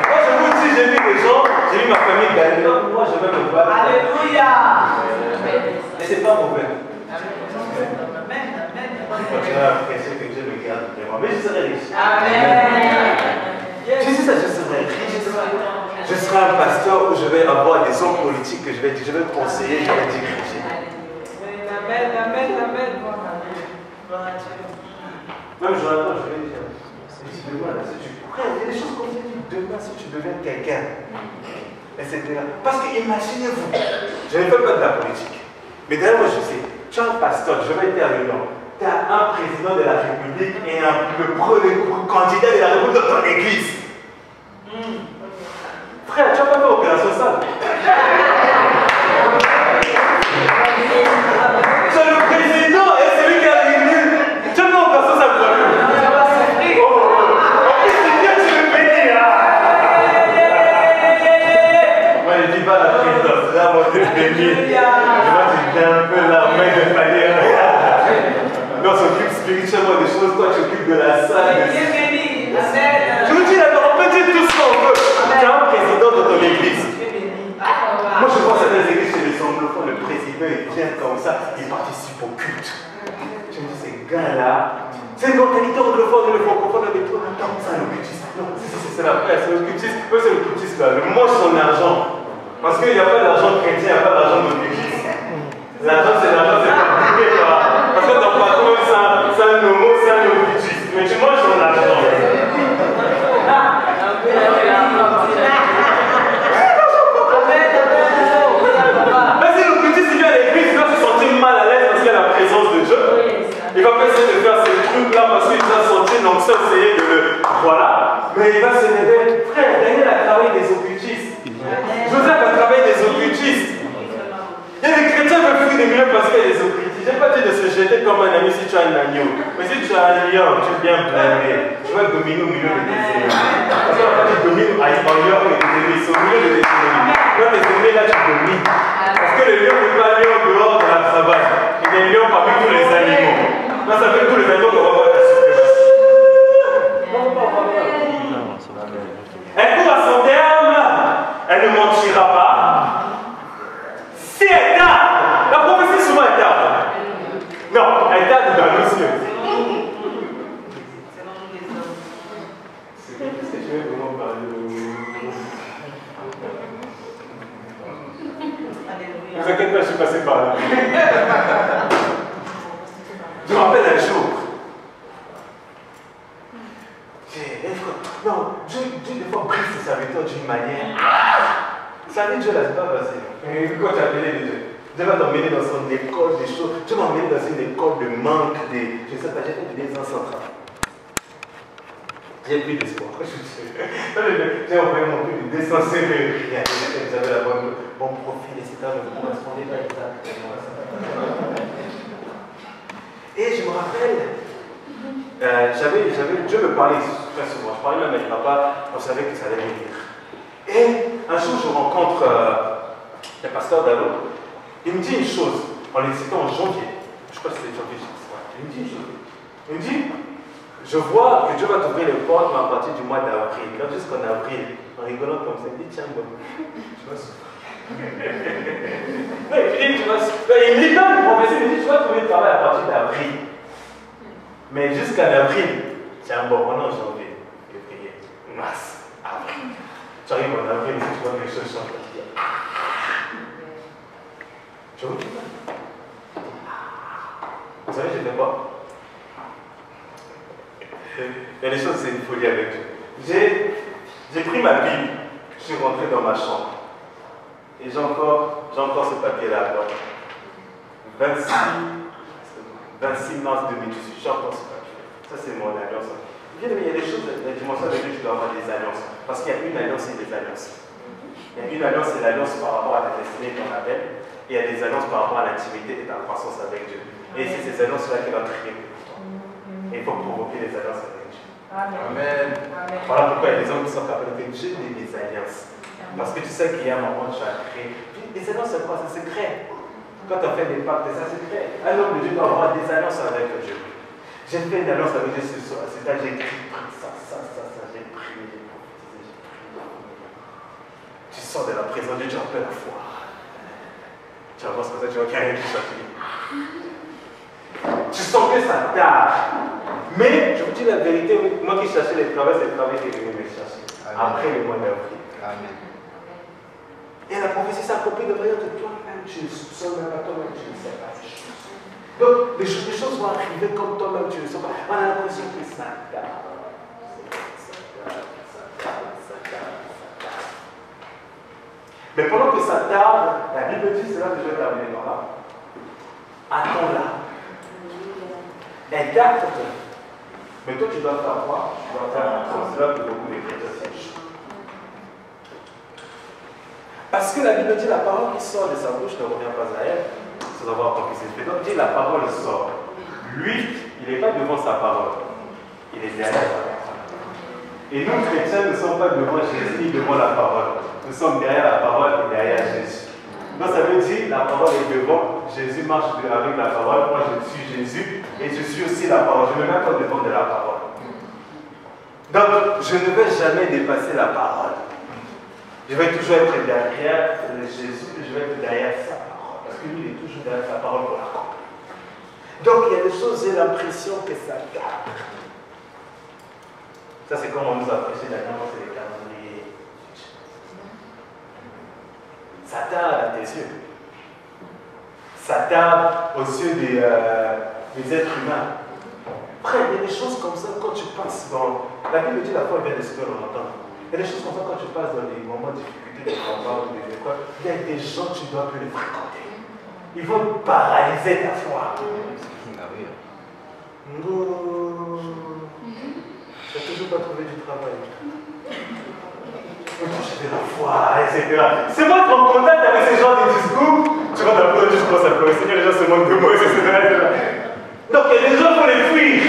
Moi, je vous dis, j'ai vu des gens, j'ai vu ma famille gagner. Donc, moi, je vais me battre. Alléluia. Et c'est pas mauvais. Amen. Je continuerai à prêcher que Dieu me garde vraiment. Mais je serai riche. Amen. Je dis ça, je serai riche. Je serai un pasteur où je vais avoir des hommes politiques que je vais conseiller, je vais diriger. Amen. Même Jonathan, je vais dire, demain, si tu prends, il y a des choses comme ça, demain, si tu deviens quelqu'un, etc. Parce que imaginez-vous, je ne fais pas de la politique, mais d'ailleurs, moi je sais, tu es un pasteur, je vais être à l'Union, tu as un président de la République et le candidat de la République dans ton église. Frère, tu n'as pas fait opération sale. C'est le président et celui qui a l'élu. Tu as fait opération sale pour lui. En plus, c'est bien que tu me bénis. Moi, je ne dis pas la présidence. Là, moi, je te bénis. Je vois que tu viens un peu la main de palier. Mais on s'occupe spirituellement des choses. Toi, tu t'occupes de la salle. Je vous dis, on peut dire tout ce qu'on veut. Tu as un président dans ton église. Moi, je vois certaines églises chez les anglophones, le président il vient comme ça, il participe au culte. Je me dis, ces gars-là, c'est une mentalité anglophone, le francophone, avec toi, attends, ça, le cultiste. Non, c'est la paix, c'est le cultiste. Eux, c'est le cultiste là, le mange son argent. Parce qu'il n'y a pas d'argent chrétien, il n'y a pas d'argent de l'église. L'argent, c'est compliqué, quoi. Parce que ton patron, c'est un homo, c'est un occultiste. Mais tu manges son argent. Mais si l'occultiste vient à l'église, il va se sentir mal à l'aise parce qu'il y a la présence de Dieu. Il va pas essayer de faire ces trucs-là parce qu'il va sentir, donc ça, essayer de le. Voilà. Mais il va se lever. Frère, Daniel a travaillé des occultistes. Joseph a travaillé des occultistes. Il y a des chrétiens qui veulent fuir des milieux parce qu'il y a des occultistes. Je n'ai pas dit de se jeter comme un ami si tu as un agneau. Mais si tu as un lion, tu es bien blindé. Tu vas dominer au milieu de tes ennemis. Parce qu'on n'a pas dit dominer en lion et tes ennemis. C'est au milieu de tes ennemis. Quand tes ennemis là, tu domines. Parce que le lion n'est pas lion dehors de la savane. Il est lion parmi tous les animaux. Là, ça fait tous les animaux qu'on va voir ta suprématie. Elle court à son terme. Elle ne mentira pas. Si elle tarde, la prophétie souvent elle tarde. Non, elle tarde dans nos yeux. Qu'est-ce que je vais vraiment parler? Ne vous inquiétez pas, je suis passé par là. Je me rappelle un jour. Non, Dieu des fois brise ses serviteurs d'une manière. Ça dit Dieu là, c'est pas facile. Et quand tu as appelé Dieu, Dieu va t'emmener dans son école des choses. Dieu m'a emmené dans une école de manque des. Je sais pas, j'ai fait des ancêtres. J'ai plus d'espoir. J'ai envoyé mon plus de décenser de rien. J'avais la bonne profil, etc. Je ne correspondais pas exactement à ça. Et je me rappelle, Dieu me parlait très souvent. Je parlais même avec papa, on savait que ça allait venir. Et un jour, je rencontre le pasteur Dalo. Il me dit une chose, en c'était en janvier. Je crois que c'était janvier, je sais pas. Il me dit une chose. Il me dit, je vois que Dieu va t'ouvrir les portes à partir du mois d'avril. Là, jusqu'en avril, en rigolant comme ça, il me dit, tiens, bon, tu vas souffrir. Non, il dit, tu vas souffrir. Il me dit, non, il me dit, tu vas trouver le travail à partir d'avril. Mais jusqu'en avril, tiens, bon, on est en janvier, février, mars, avril. Tu arrives en avril, si tu vois quelque chose change, tu dis, je vous dis pas. Vous savez, je ne fais pas. Il y a des choses, c'est une folie avec Dieu. J'ai pris ma Bible, je suis rentré dans ma chambre. Et j'ai encore ce papier-là. 26 mars 2018, j'ai encore ce papier. Ça, c'est mon alliance. Il y a des choses, la dimension de Dieu, tu dois avoir des alliances. Parce qu'il y a une alliance et des alliances. Il y a une alliance, c'est l'alliance par rapport à ta destinée et ton appel. Et il y a des alliances par rapport à l'intimité et ta croissance avec Dieu. Et c'est ces alliances-là qui vont créer pour toi. Et il faut provoquer les alliances avec Dieu. Amen. Voilà pourquoi il y a des hommes qui sont capables de Dieu des alliances. Parce que tu sais qu'il y a un moment où tu as créé. Les alliances, c'est quoi? C'est secret. Quand tu as fait des pactes, c'est secret. Un homme de Dieu doit avoir des alliances avec Dieu. J'ai fait une alliance avec Dieu ce soir. C'est là j'ai écrit ça. sors de la présence de Dieu, tu as peur la foi. Tu avances comme ça, tu vois qu'il n'y a rien qui s'appuie. Tu sens que ça tarde. Mais je vous dis la vérité, moi qui cherchais les travaux, c'est le travail qui est venu me chercher. Après le mois d'avril. Amen. Et la prophétie s'accomplit de manière que toi-même tu ne soupçonnes même pas, toi-même tu ne sais pas les choses. Donc les choses vont arriver comme toi-même tu ne sais pas. On a l'impression que ça tarde. Mais pendant que ça tarde, la Bible dit, c'est là que je vais terminer par là. Attends-la. Écarte-toi. Mais toi, tu dois faire quoi? Tu dois faire comme cela que beaucoup de chrétiens sèchent. Parce que la Bible dit la parole qui sort de sa bouche ne revient pas à elle, sans avoir tant qu'il s'est fait. Donc, dit la parole sort. Lui, il n'est pas devant sa parole, il est derrière sa parole. Et nous, chrétiens, ne sommes pas devant Jésus ni devant la parole. Nous sommes derrière la parole et derrière Jésus. Donc, ça veut dire la parole est devant, Jésus marche avec la parole, moi je suis Jésus et je suis aussi la parole. Je ne me mets pas devant de la parole. Donc, je ne vais jamais dépasser la parole. Je vais toujours être derrière Jésus, je vais être derrière sa parole. Parce que lui, il est toujours derrière sa parole pour l'accomplir. Donc, il y a des choses, j'ai l'impression que ça garde. Ça, c'est comme on nous a prêché dernièrement, c'est les calendriers. Ça tarde à tes yeux. Ça tarde aux yeux des êtres humains. Frère, il y a des choses comme ça quand tu passes dans. La Bible dit la foi vient de ce que l'on entend. Il y a des choses comme ça quand tu passes dans des moments de difficulté, des combats ou des épreuves. Il y a des gens, tu dois plus les fréquenter. Ils vont paralyser ta foi. Non. Tu n'as toujours pas trouvé du travail. J'ai de la foi, etc. C'est moi qui en contact avec ces gens de discours. Tu vas t'applaudir, je commence à pleurer. Seigneur, les gens se moquent de moi, etc. Donc il y a des gens pour les fuir.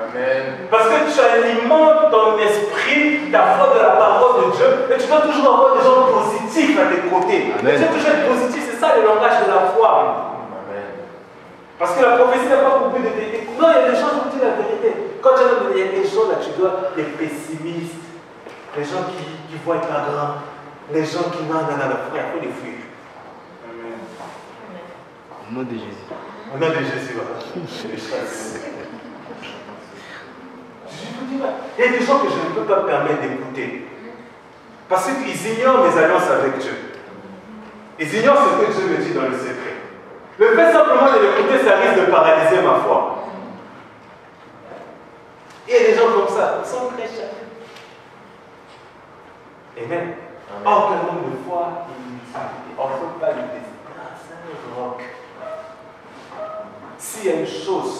Amen. Parce que tu alimentes ton esprit, ta foi de la parole de Dieu, et tu dois toujours avoir des gens positifs à tes côtés. Tu dois toujours être positif, c'est ça le langage de la foi. Amen. Parce que la prophétie n'a pas pour but de t'aider. Non, il y a des gens, je vous dis la vérité. Quand il y a des gens là, tu dois, les pessimistes, les gens qui ne voient pas grand, les gens qui n'ont pas la foi, il faut les fuir. Amen. Au nom de Jésus. Au nom de Jésus, voilà. Je les chasse. Il y a des gens que je ne peux pas permettre d'écouter. Parce qu'ils ignorent mes alliances avec Dieu. Ils ignorent ce que Dieu me dit dans le secret. Le fait simplement de l'écouter, ça risque de paralyser ma foi. Il y a des gens comme ça, ils sont très chers. Amen. Or, quel nombre de fois, il ne faut pas le désespoir. C'est un roc. S'il y a une chose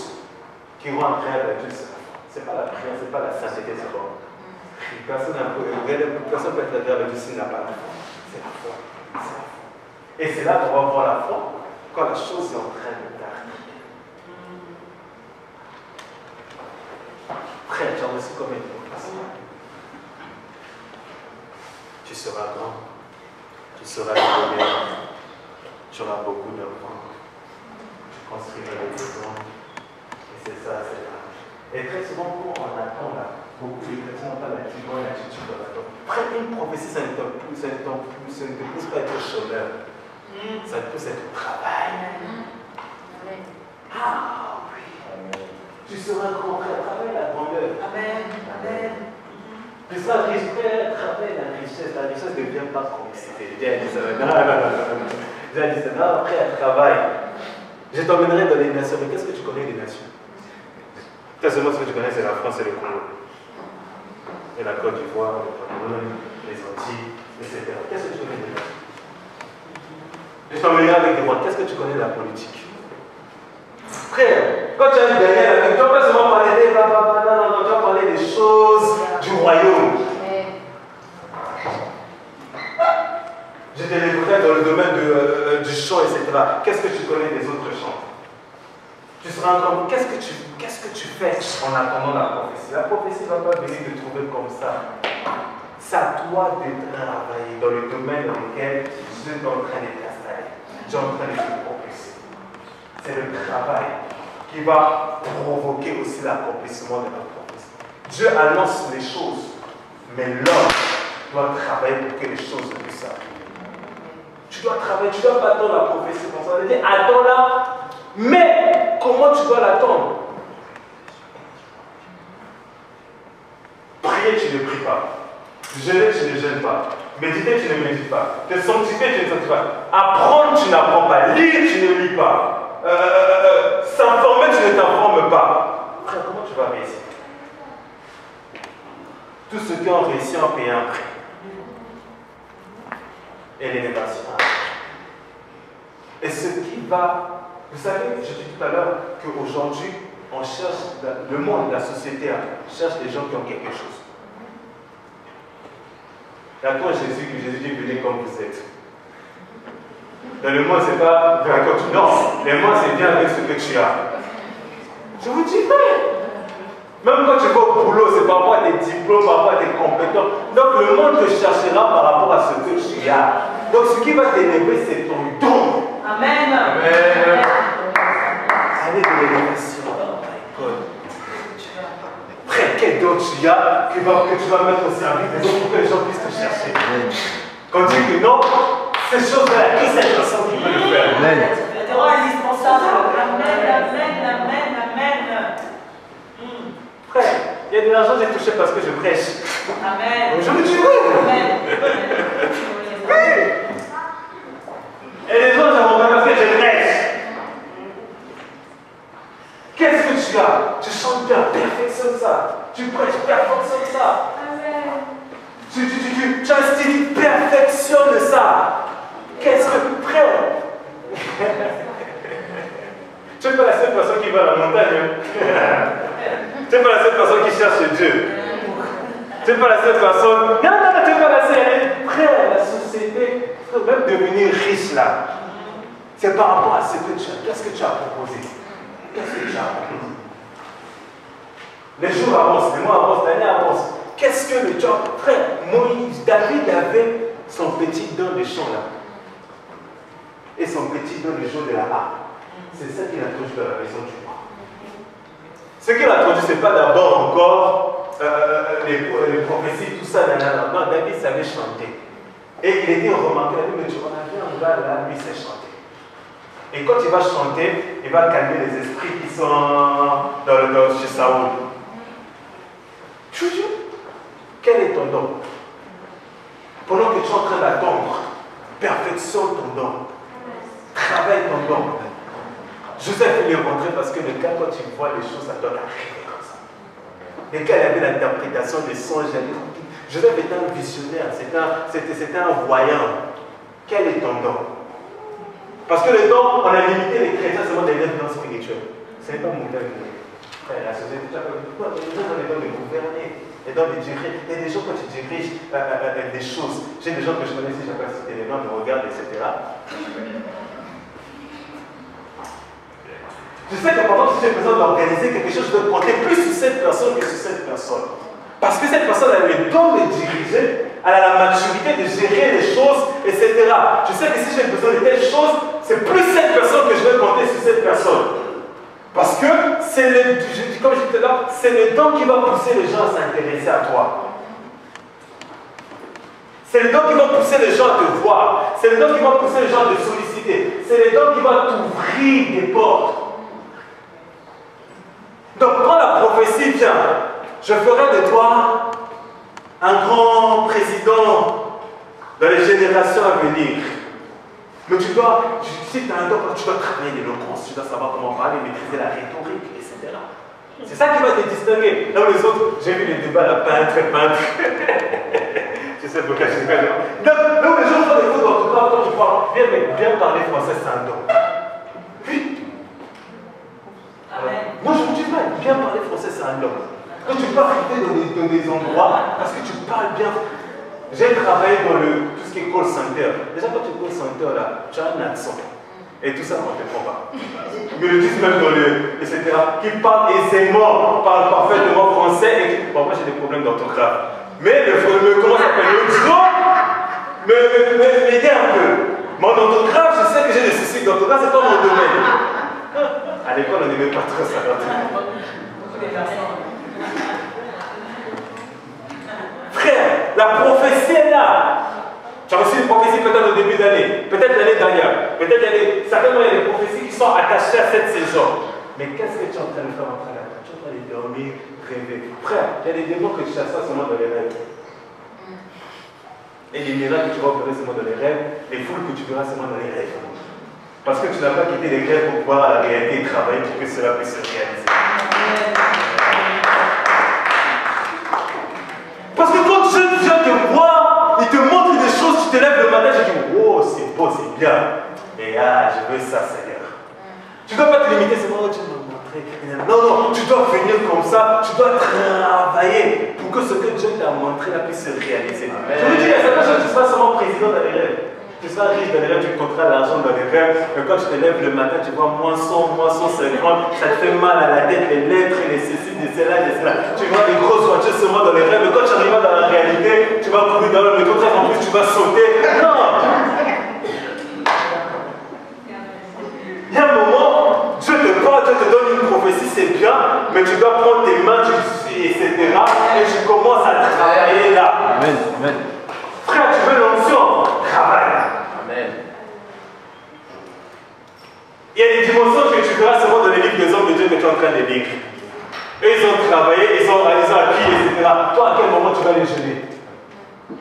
qui rend agréable à Dieu, c'est pas la prière, c'est pas la sainteté, c'est bon. Personne peut être agréable à Dieu s'il n'a pas la foi. C'est la foi. C'est la foi. Et c'est là qu'on va voir la foi quand la chose est en train de t'arriver. Frère, tu as reçu combien de prophéties? Tu seras grand, tu seras le meilleur, tu auras beaucoup d'enfants, tu construiras des maisons, et c'est ça, c'est là. Et très souvent, quand on attend là, beaucoup de chrétiens n'ont pas la bonne attitude dans la foi. Frère, une prophétie, ça ne te pousse pas à être chômeur, ça te pousse à être au travail. Ah oui, tu seras grand, frère, travaille la grandeur. Amen. Amen. Tu seras riche, frère, travaille la richesse. La richesse ne vient pas comme c'était. J'ai dit ça. Non. J'ai dit ça. Non, frère, travaille. Je t'emmènerai dans les nations. Mais qu'est-ce que tu connais des nations? Seulement ce que tu connais, c'est la France et le Congo. Et la Côte d'Ivoire, le Cameroun, les Antilles, etc. Qu'est-ce que tu connais des nations? Je t'emmènerai avec des voix. Qu'est-ce que tu connais de la politique? Frère, quand tu as une dernière, tu ne vas pas seulement parler des non, tu vas parler des choses du royaume. Je t'ai écouté dans le domaine du chant, etc. Qu'est-ce que tu connais des autres chants? Tu seras encore. Qu'est-ce que tu fais en attendant la prophétie? La prophétie ne va pas venir te trouver comme ça. C'est à toi de travailler dans le domaine dans lequel je suis en train de t'installer. Je suis en train de te propulser. C'est le travail qui va provoquer aussi l'accomplissement de la prophétie. Dieu annonce les choses, mais l'homme doit travailler pour que les choses puissent arriver. Tu dois travailler, tu ne dois pas attendre la prophétie comme ça. On dit, attends-la, mais comment tu dois l'attendre? Prier, tu ne pries pas. Jeûner, tu ne jeûnes pas. Méditer, tu ne médites pas. Te sanctifier, tu ne sanctifies pas. Apprendre, tu n'apprends pas. Lire, tu ne lis pas. S'informer, tu ne t'informes pas. Frère, comment tu vas réussir? Tous ceux qui ont réussi ont payé un prix. Et l'élévation. Et ce qui va... Vous savez, je dis tout à l'heure qu'aujourd'hui, on cherche, le monde, la société cherche des gens qui ont quelque chose. Là, quand Jésus dit venez comme vous êtes. Dans le monde, c'est pas non, le monde, c'est bien avec ce que tu as. Je vous dis vrai. Même quand tu vas au boulot, c'est par rapport à tes diplômes, par rapport à tes compétences. Donc le monde te cherchera par rapport à ce que tu as. Donc ce qui va t'élever, c'est ton don. Amen. Amen. Allez de l'élévation. Frère, quel don tu as que tu vas mettre au service des autres pour que les gens puissent te chercher. Quand tu dis que non, ces choses-là, qui c'est cette personne qui peut le faire? Amen. Le droit indispensable. Amen, amen, amen, amen. Frère, il y a de l'argent que j'ai touché parce que je prêche. Amen. Je le dis oui. Amen. Oui. Et les autres, ça m'en parce que je prêche. Qu'est-ce que tu as? Tu chantes bien, perfectionne ça. Tu prêches, perfectionne ça. Tu as un style, perfectionne ça. Qu'est-ce que frère? Tu n'es pas la seule personne qui va à la montagne. Tu n'es pas la seule personne qui cherche Dieu. Tu n'es pas la seule personne. Non, tu n'es pas la seule. Frère, la société, même devenir riche là, c'est par rapport à ce que tu as. Qu'est-ce que tu as proposé? Qu'est-ce que tu as proposé? Les jours avancent, les mois avancent, l'année avance. Qu'est-ce que le job? Frère, Moïse, David avait son petit don de chant là. Et son petit don de jour de la harpe. C'est ça qu'il a introduit dans la maison du roi. Ce qu'il a introduit, ce n'est pas d'abord encore les prophéties, tout ça. Non, David savait chanter. Et il était remarqué, mais on a vu un gars là, lui sait chanter. Et quand il va chanter, il va calmer les esprits qui sont chez Saoul. Toujours. Quel est ton don? Pendant que tu es en train d'attendre, perfectionne ton don. Travaille ton don. Joseph il est rentré parce que le gars, quand tu vois les choses, ça donne à rêver comme ça. Le gars il avait l'interprétation des songes. Joseph était un visionnaire, c'était un voyant. Quel est ton don? Parce que le don, on a limité les chrétiens seulement des dons spirituels. Ce n'est pas mon don. Frère, la société, tu as les gens ont les dons de gouverner, les dons de diriger. Il y a des gens quand tu diriges des choses. J'ai des gens que je connais ici, je ne sais pas si les noms me regardent, etc. Je sais que pendant que j'ai besoin d'organiser quelque chose, je dois compter plus sur cette personne que sur cette personne. Parce que cette personne a le don de diriger, elle a la maturité de gérer les choses, etc. Je sais que si j'ai besoin de telle chose, c'est plus cette personne que je vais compter sur cette personne. Parce que c'est le, comme je disais là, c'est le don qui va pousser les gens à s'intéresser à toi. C'est le don qui va pousser les gens à te voir. C'est le don qui va pousser les gens à te solliciter. C'est le don qui va t'ouvrir des portes. Donc quand la prophétie vient, je ferai de toi un grand président dans les générations à venir. Mais tu dois, si tu as un don, tu dois travailler l'éloquence, tu dois savoir comment parler, maîtriser la rhétorique, etc. C'est ça qui va te distinguer. Là où les autres, j'ai vu les débats, la peintre. Je sais pourquoi je sais pas. Donc, là où les gens font des fautes d'orthographe, quand tu parles, bien parler français, c'est un don. Oui. Moi je vous dis pas, bien parler français c'est un don. Quand tu peux arriver dans des endroits, parce que tu parles bien. J'ai travaillé dans tout ce qui est call center. Déjà quand tu es call center là, tu as un accent. Et tout ça on ne te comprend pas. Mais le disent même dans etc. Qui parle aisément, parle parfaitement français. Et bon, moi j'ai des problèmes d'orthographe. Mais comment ça s'appelle? Le drôle m'aider un peu. Mon orthographe, je sais que j'ai des soucis d'orthographe, c'est pas mon domaine. À l'école, on n'aimait pas trop ça. Frère, la prophétie est là. Tu as reçu une prophétie peut-être au début d'année, peut-être l'année dernière, peut-être certainement il y a des prophéties qui sont attachées à cette saison. Mais qu'est-ce que tu es en train de faire en train de Tu es en train de dormir, rêver. Frère, il y a des démons que tu chasses pas seulement dans les rêves. Et les miracles que tu vas opérer seulement dans les rêves, les foules que tu verras seulement dans les rêves. Parce que tu n'as pas quitté les rêves pour voir la réalité et travailler pour que cela puisse se réaliser. Parce que quand Dieu vient te voir, il te montre des choses, tu te lèves le matin, tu dis, oh, c'est beau, c'est bien. Et je veux ça, Seigneur. Tu ne dois pas te limiter, c'est moi, Dieu m'a montré. Non, tu dois venir comme ça, tu dois travailler pour que ce que Dieu t'a montré puisse se réaliser. Amen. Je vous dis, il y a certaines choses, tu seras seulement président dans les rêves. Tu seras riche dans les rêves, tu compteras l'argent dans les rêves. Mais quand tu te lèves le matin, tu vois moisson 50, ça te fait mal à la tête, les lettres, les ceci, les cela, les cela. Tu vois des grosses voitures seulement dans les rêves. Mais quand tu arrives dans la réalité, tu vas courir dans le contraire, en plus tu vas sauter. Non! Il y a un moment, Dieu te parle, Dieu te donne une prophétie, c'est bien, mais tu dois prendre tes mains, etc. Et tu commences à travailler là. Amen. Amen. Frère, tu veux l'onction? Travaille. Amen. Il y a des dimensions que tu verras seulement dans les livres des hommes de Dieu que tu es en train de lire. Eux, ils ont travaillé, ils ont acquis, etc. Toi, à quel moment tu vas les jeûner?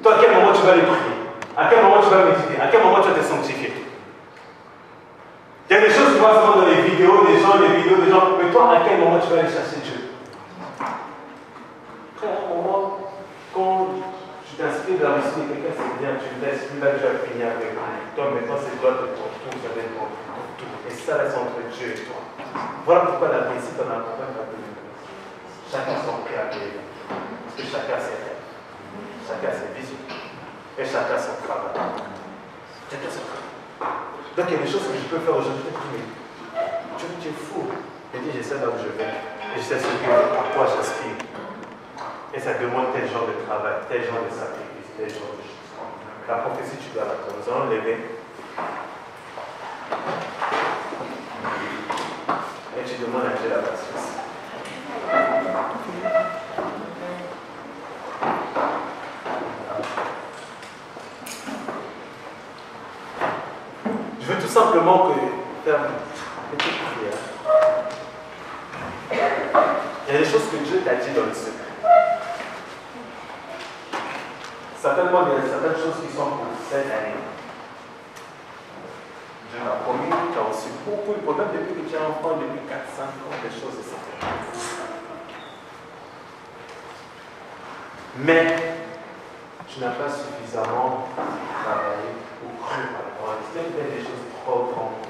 Toi, à quel moment tu vas les prier? À quel moment tu vas méditer? À quel moment tu vas te sanctifier? Il y a des choses que tu vois seulement dans les vidéos des gens, mais toi, à quel moment tu vas aller chercher Dieu? Frère, à un moment, quand tu t'inspires de la mission de quelqu'un, c'est bien, tu me laisses, plus là, tu vas finir avec toi. Toi, maintenant, c'est toi pour tout, ça va être pour tout. Et ça, là, c'est entre Dieu et toi. Voilà pourquoi la réussite en accompagne la paix. Chacun son prêt à payer. Parce que chacun ses rêves, chacun ses visions, et chacun son travail. Chacun son travail. Donc il y a des choses que je peux faire aujourd'hui. Tu es fou. Je dis, je sais là où je vais. Et je sais à quoi j'aspire. Et ça demande tel genre de travail, tel genre de sacrifice, tel genre de choses. La prophétie, tu dois la connaître. Nous allons lever. Et tu demandes à Dieu la patience. Je veux tout simplement faire une petite prière. Il y a des choses que Dieu t'a dit dans le secret. Certainement, il y a certaines choses qui sont pour cette année. Dieu m'a promis, tu as reçu beaucoup de problèmes depuis que tu es enfant, depuis 4-5 ans, des choses, etc. Mais tu n'as pas suffisamment travaillé ou cru par rapport à Dieu. Tu fais des choses trop grandes.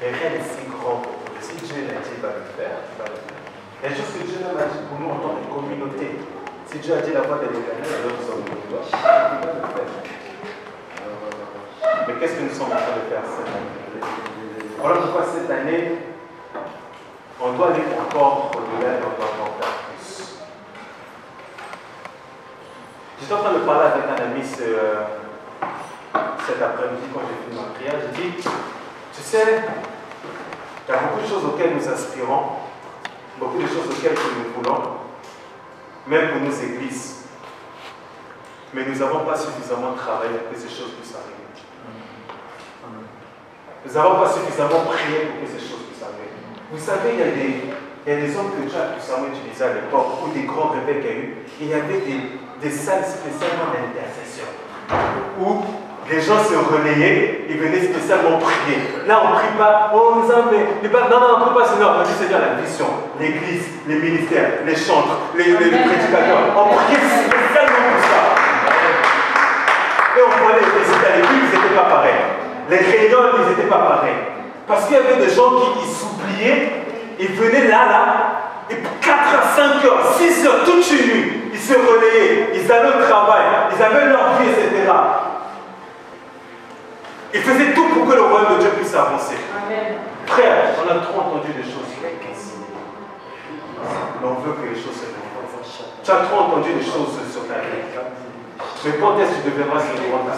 Mais rien n'est si grand pour toi. Si Dieu l'a dit, il va le faire, tu vas le faire. Il y a des choses que Dieu m'a dit pour nous en tant que communauté. Si Dieu a dit la voix de l'Éternel, alors nous sommes pour toi. Il va le faire. Mais qu'est-ce que nous sommes en train de faire cette année? Voilà pourquoi cette année, on doit aller encore au-delà et on doit encore faire plus. J'étais en train de parler avec un ami cet après-midi quand j'ai fait ma prière. J'ai dit, tu sais, il y a beaucoup de choses auxquelles nous aspirons, beaucoup de choses auxquelles nous voulons, même pour nos églises. Mais nous n'avons pas suffisamment travaillé pour que ces choses puissent arriver. Nous n'avons pas suffisamment prié pour que ces choses puissent arriver. Vous savez, il y a des hommes que Dieu a puissamment utilisés à l'époque, ou des grands réveils qu'il y a eu. Il y avait des salles spécialement d'intercession, où les gens se relayaient et venaient spécialement prier. Là, on ne prie pas, oh, nous avons, non, on ne prie pas, Seigneur. On dit, Seigneur, la vision, l'église, les ministères, les chantres, les prédicateurs. On priait spécialement pour ça. Et on voyait les Italiens, ils n'étaient pas pareils. Les créoles, ils n'étaient pas pareils. Parce qu'il y avait des gens qui s'oubliaient, ils venaient là, et 4 à 5 heures, 6 heures, toute une nuit, ils se relayaient, ils allaient au travail, ils avaient leur vie, etc. Ils faisaient tout pour que le royaume de Dieu puisse avancer. Amen. Frère, on a trop entendu des choses sur les caisses. Mais on veut que les choses se fassent. Tu as trop entendu des choses sur ta vie. Mais quand est-ce que tu deviendras ce roi-là?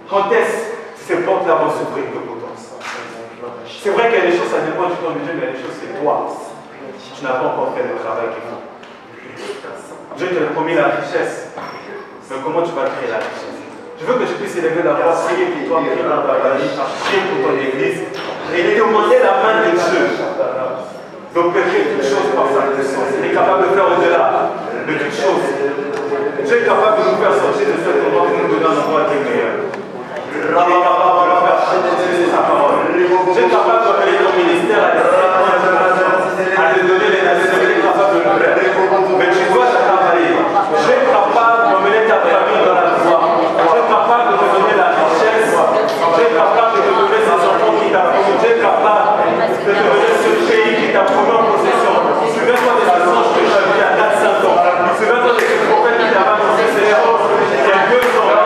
Quand est-ce que ces portes-là vont s'ouvrir que pour toi? C'est vrai qu'il y a des choses, ça dépend du temps de Dieu, mais il y a des choses, c'est toi. Tu n'as pas encore fait le travail qu'il faut. Dieu t'a promis la richesse. Mais comment tu vas créer la richesse? Je veux que je puisse élever la voix, prier pour toi, prier dans ta famille, prier pour ton église et demander la main de Dieu d'opérer toutes choses par sa puissance. Il est capable de faire au-delà de toutes choses. Dieu est capable de nous faire sortir de cet endroit et nous donner un endroit qui est meilleur. Il est capable de nous faire sortir sa parole. Dieu est capable de donner ton ministère à te donner les nations. Il est capable de le faire. Mais tu dois travailler. Dieu est capable d'emmener ta famille dans la foi. Dieu est capable de te donner la richesse. Dieu est capable de te donner ces enfants qui t'approuvent. Dieu est capable de te donner ce pays qui t'a promis en possession. Souviens-toi des anges que tu as vus à 4-5 ans. Souviens-toi de ce prophète qui t'a annoncé ces choses il y a 2 ans.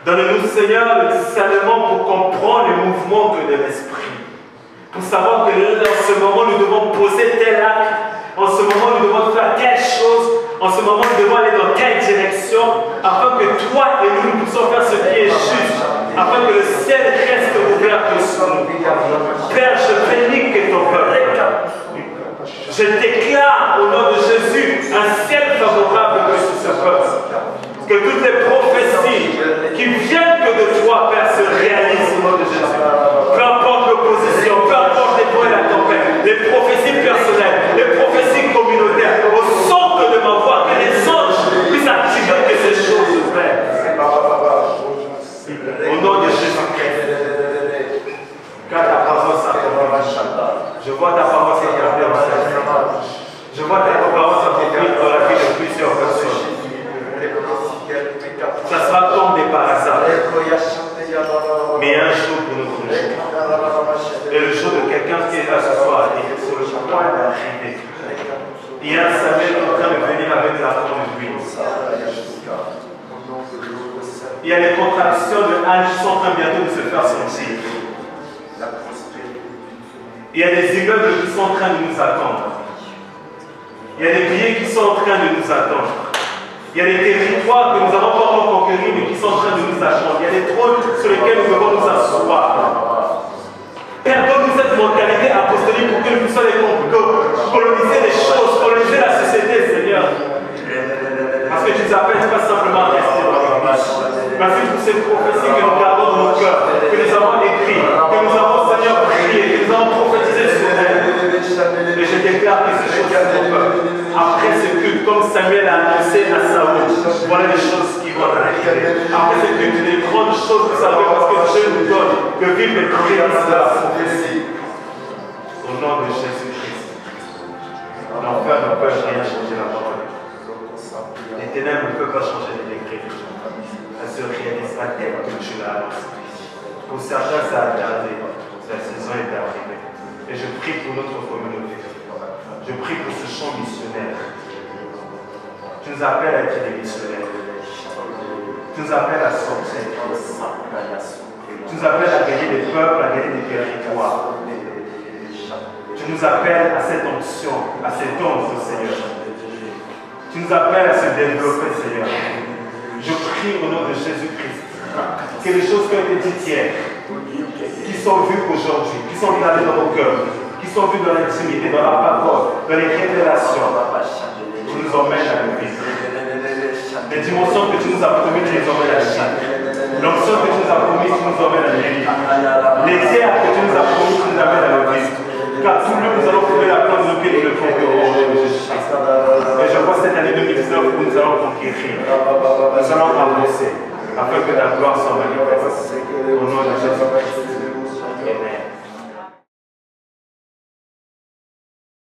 Donne-nous, Seigneur, le discernement pour comprendre le mouvement que de l'Esprit. Pour savoir que en ce moment, nous devons poser tel acte. En ce moment, nous devons faire telle chose. En ce moment, nous devons aller dans quelle direction. Afin que toi et nous puissions faire ce qui est juste. Afin que le ciel reste ouvert sur nous. Père, je bénis que ton peuple. Je déclare au nom de Jésus un ciel favorable sur ce peuple. Que toutes les prophéties qui viennent que de toi, Père, se réalisent au nom de Jésus. Peu importe l'opposition, peu importe les voies et la tempête, les prophéties personnelles, les prophéties communautaires, au son que Ça sera comme des parasites. Mais il y a un jour pour notre jour. Et le jour de quelqu'un qui est là ce soir et sur le point d'arriver. Il y a un Samuel qui est en train de venir avec la forme de l'huile. Il y a les contractions de Anne qui sont en train bientôt de se faire sentir. Il y a des immeubles qui sont en train de nous attendre. Il y a des billets qui sont en train de nous attendre. Il y a des territoires que nous n'avons pas encore conquéris mais qui sont en train de nous attendre. Il y a des trônes sur lesquels nous devons nous asseoir. Et donne-nous cette mentalité apostolique pour que nous puissions coloniser les choses, coloniser la société, Seigneur. Parce que tu nous appelles pas simplement à rester dans l'église. Merci pour ces prophéties que nous gardons dans nos cœurs, que nous avons écrites, que nous avons, Seigneur, prié, que nous avons prophétisé sur elles. Et je déclare que ces choses sont après ce culte, comme Samuel a annoncé à Saoul, voilà les choses qui vont arriver. Après ce culte, des grandes choses que ça veut parce que Dieu nous donne de vivre les prémices de la prophétie. Au nom de Jésus-Christ. L'enfer ne peut rien changer la parole. Les ténèbres ne peuvent pas changer les décrets. Elle se réalisera telle que tu l'as annoncé. Pour certains, ça a tardé. La saison est arrivée. Et je prie pour notre communauté. Je prie pour ce champ missionnaire. Tu nous appelles à être des missionnaires. Tu nous appelles à sortir. Tu nous appelles à gagner des peuples, à gagner des territoires. Tu nous appelles à cette onction, à cette once, Seigneur. Tu nous appelles à se développer, Seigneur. Je prie au nom de Jésus-Christ que les choses qui ont été dites hier, qui sont vues aujourd'hui, qui sont gravées dans nos cœurs, qui sont vues dans l'intimité, dans la parole, dans les révélations, tu nous emmènes à le vivre. Les dimensions que tu nous as promis, tu nous emmènes à le vivre. L'onction que tu nous as promis, tu nous emmènes à le vivre. Les terres que tu nous as promis, tu nous amènes à le vivre. Car tout le nous allons trouver la place de nos pieds et le conquérir au nom de Jésus-Christ. Et je vois cette année 2019 où nous allons conquérir. Nous allons avancer afin que ta gloire soit manifeste. Au nom de Jésus-Christ.